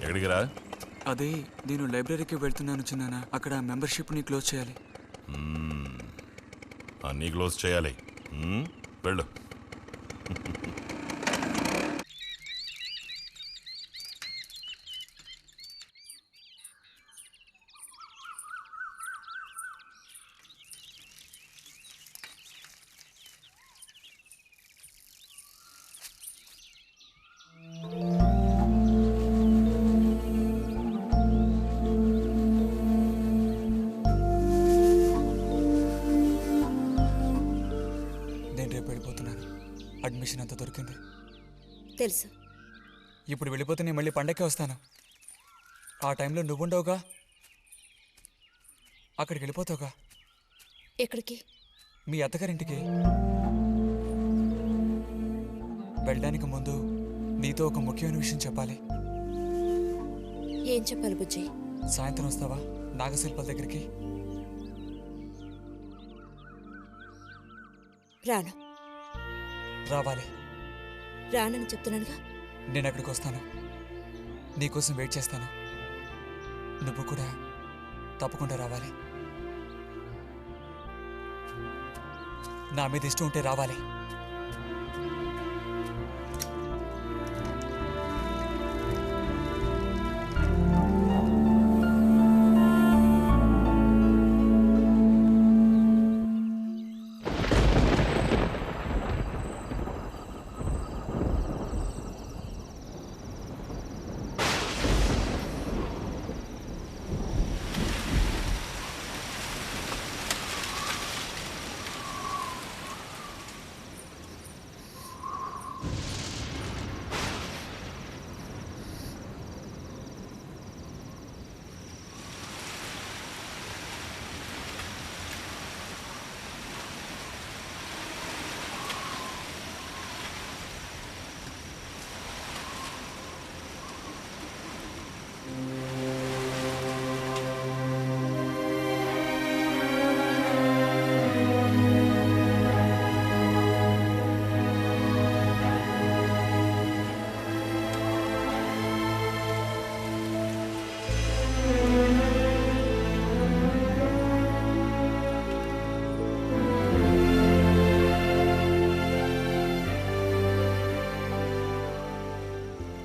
ఎక్కడికి రా? అదే నేను లైబ్రరీకి వెళ్తున్నాను చిన్నానా. అక్కడ మెంబర్షిప్ని క్లోజ్ చేయాలి. అన్నీ క్లోజ్ చేయాలి. వెళ్ళు. అడ్మిషన్ అంతా దొరికింది. తెలుసు. ఇప్పుడు వెళ్ళిపోతే నేను మళ్ళీ పండక్కే వస్తాను. ఆ టైంలో నువ్వుండవుగా, అక్కడికి వెళ్ళిపోతావుగా. ఎక్కడికి? మీ అత్తగారింటికి. వెళ్ళడానికి ముందు నీతో ఒక ముఖ్యమైన విషయం చెప్పాలి. ఏం చెప్పాలి బుజ్జి? సాయంత్రం వస్తావా నాగశిల్పాల దగ్గరికి? రాను. రావాలి. రానని చెప్తున్నానుగా. నేను అక్కడికి వస్తాను, నీకోసం వెయిట్ చేస్తాను. నువ్వు కూడా తప్పకుండా రావాలి. నా మీద ఇష్టం ఉంటే రావాలి.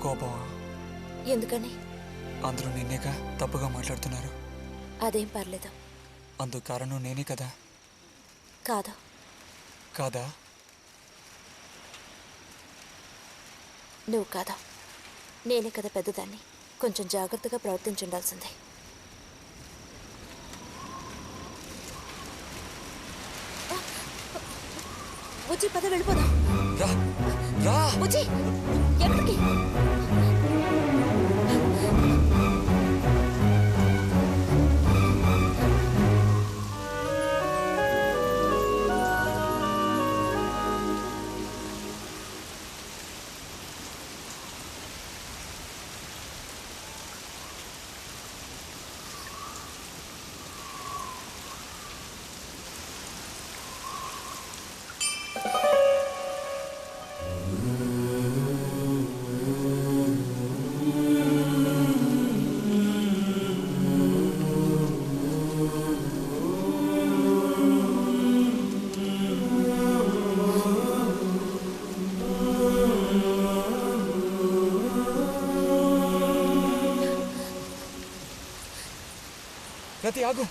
కోపమా? ఎందుకని? అందరూ నిన్నేగా తప్పుగా మాట్లాడుతున్నారు. అదేం పర్లేదు. అందుకు కారణం నేనే కదా. కాదు. కాదా? నువ్వు కాదా, నేనే కదా పెద్దదాన్ని. కొంచెం జాగ్రత్తగా ప్రవర్తించుండాల్సిందే. వచ్చి పద వెళ్ళిపోదాం. వచ్చి ఎక్కడికి? రతి ఆగు.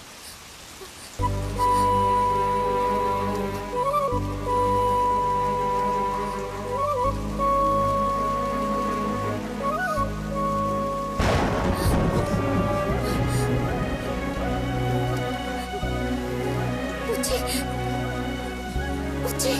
బుజ్జి బుజ్జి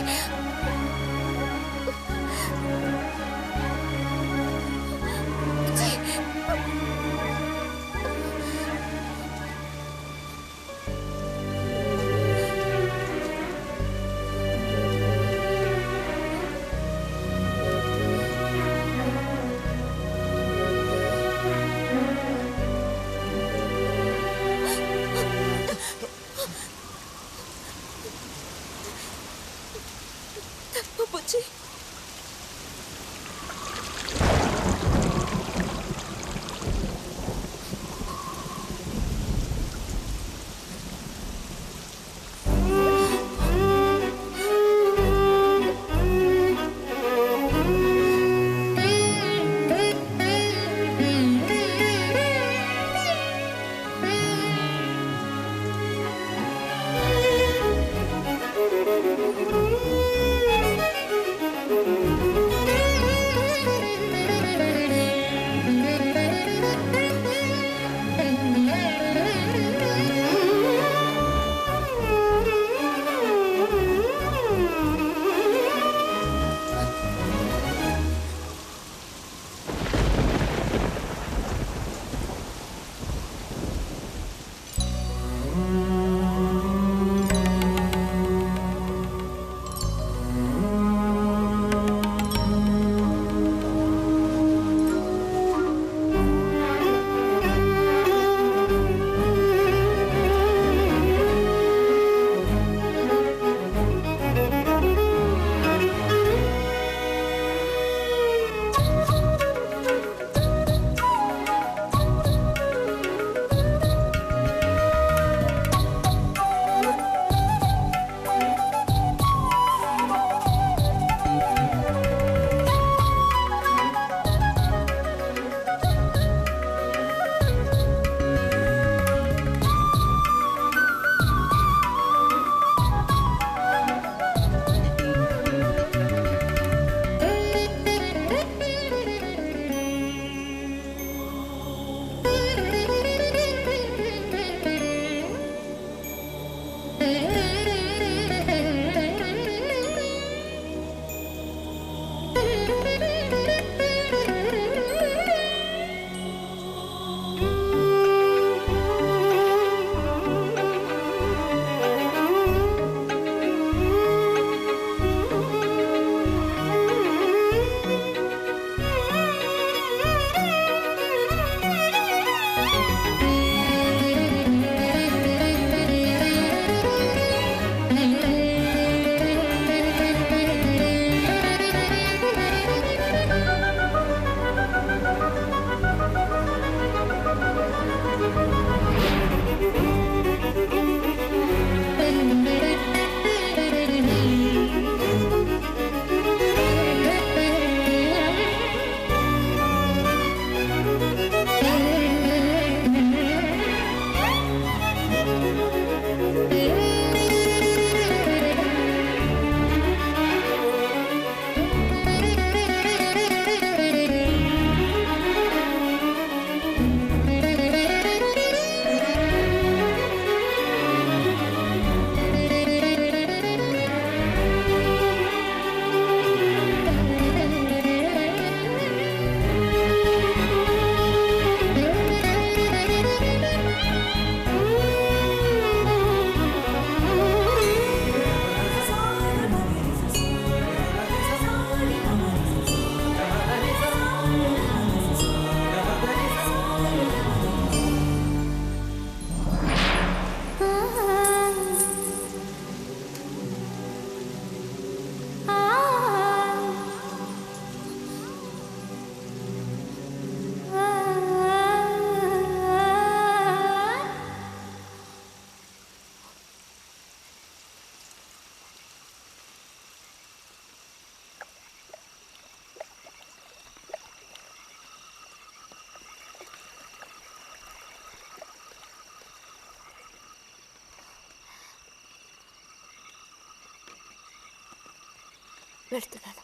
వెళ్తున్నాను.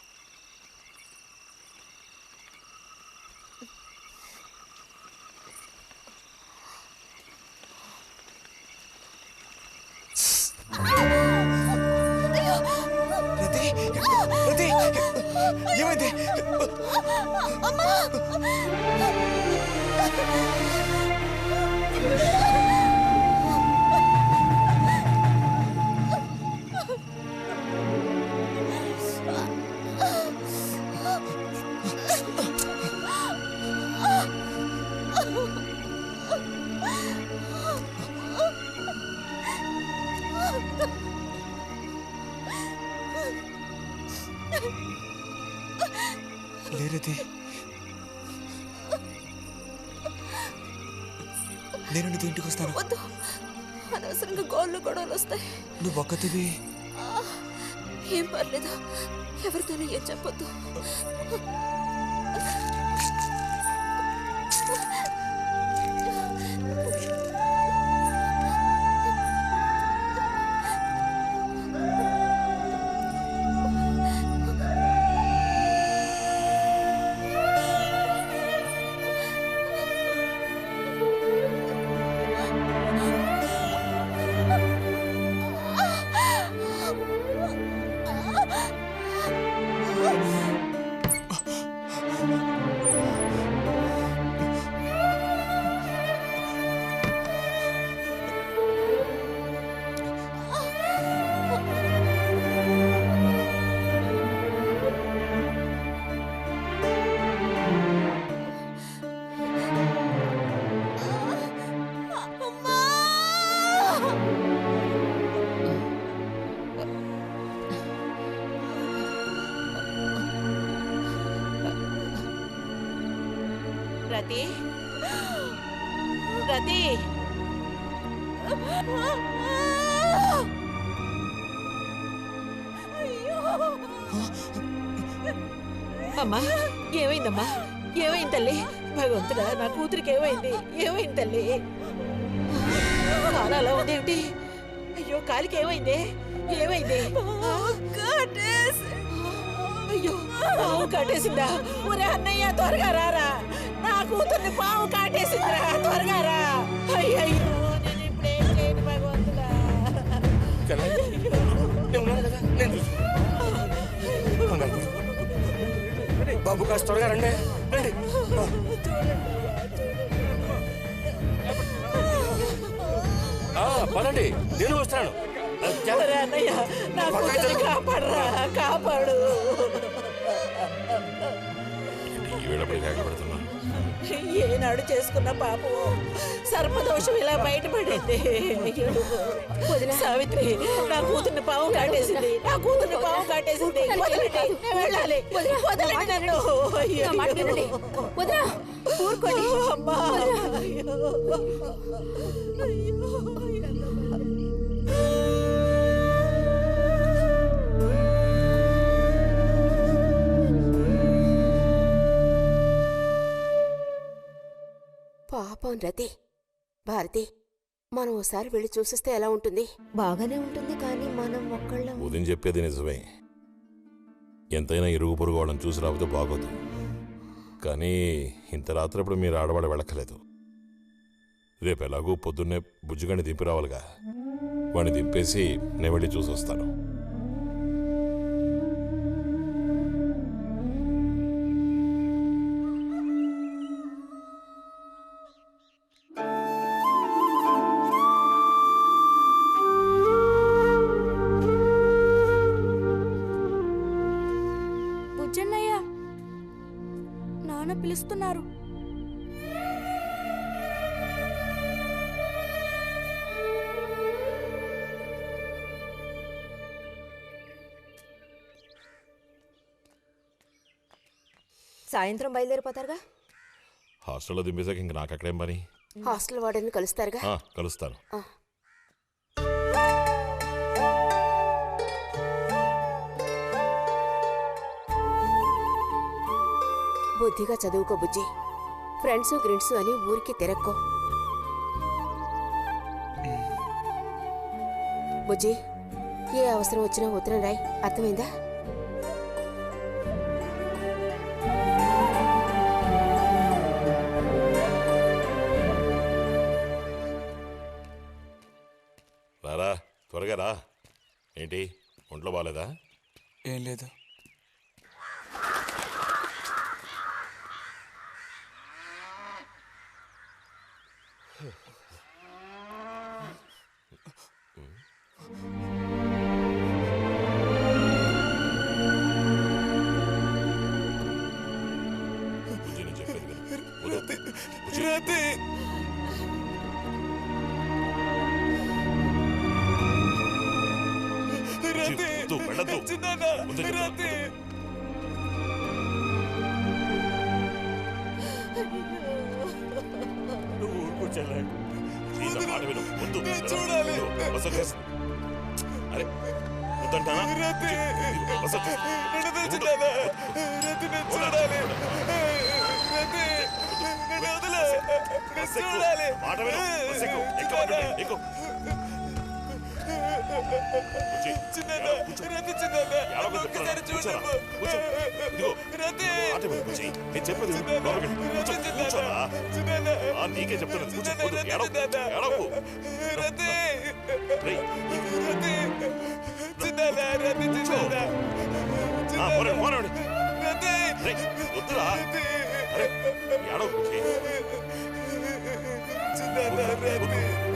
ఏమైంది? లేరది, నేను నీతో ఇంటికి వస్తాను. వద్దు, అనవసరంగా గోళ్ళు గొడవలు వస్తాయి. నువ్వు ఒక్కతివి. ఏం పర్లేదు, ఎవరితోనూ ఏం చెప్పొద్దు. రతి, రతి, అమ్మా ఏమైందమ్మా? ఏమైంది తల్లి? భగవంతుడా, నా కూతురికి ఏమైంది? ఏమైంది తల్లి? కాలు అలా ఉందేమిటి? అయ్యో, కాలికి ఏమైంది? ఏమైంది? అయ్యో, పాము కాటేసిందా? ఒరే అన్నయ్య, త్వరగా రారా, నా కూతుర్ని పాము కాటేసిందిరా, త్వరగా రా. అయ్యో, నేను ఇప్పుడేం చేయను భగవంతుడా. బాబు కాస్త త్వరగా రండి. పదండి, నేను వస్తాను. అన్నయ్య, నా కూతుర్ని కాపాడరా, కాపాడు. ఏనాడు చేసుకున్న పాపం సర్పదోషం ఇలా బయటపడింది. వదిన సావిత్రి, నా కూతుర్ని పాము కాటేసింది, నా కూతుర్ని పాము కాటేసింది. వదలండి, నేను వెళ్ళాలి. వదలండి నన్ను. వదినా, ఊరుకోండి. అమ్మా, పాపం రతి. భారతి, మనం ఓసారి వెళ్ళి చూసిస్తే ఎలా ఉంటుంది? బాగానే ఉంటుంది, కానీ మనం ఒక్కళ్ళం. ఉదయం చెప్పేది నిజమే. ఎంతైనా ఇరుగు పొరుగు వాళ్ళని చూసి రాకపోతే బాగోదు. కానీ ఇంత రాత్రప్పుడు మీరు ఆడవాడ వెళ్ళక్కలేదు. రేపు ఎలాగూ పొద్దున్నే బుజ్జిగాని దింపి రావాలిగా. వాడిని దింపేసి నేను వెళ్ళి చూసి వస్తాను. బుజ్జన్నయ్య, నాన్న పిలుస్తున్నారు. సాయంత్రం బయలుదేరిపోతారుగా? హాస్టల్లో దింపేసాక ఇంక నాకు అక్కడేం పని? హాస్టల్ వార్డెన్ కలుస్తారుగా? కలుస్తాను. బుద్ధిగా చదువుకో బుజ్జి. ఫ్రెండ్స్ గ్రిడ్స్ అని ఊరికి తిరక్కో. బుజ్జి, ఏ అవసరం వచ్చినా ఉత్తరం రాయి, అర్థమైందా? త్వరగా రా. ఏంటి ఒంట్లో బాగాలేదా? ఏం లేదు. అరే వద్దంటానా? నేను చెప్పేది నీకే చెప్తాను. వద్దురా ఏడవ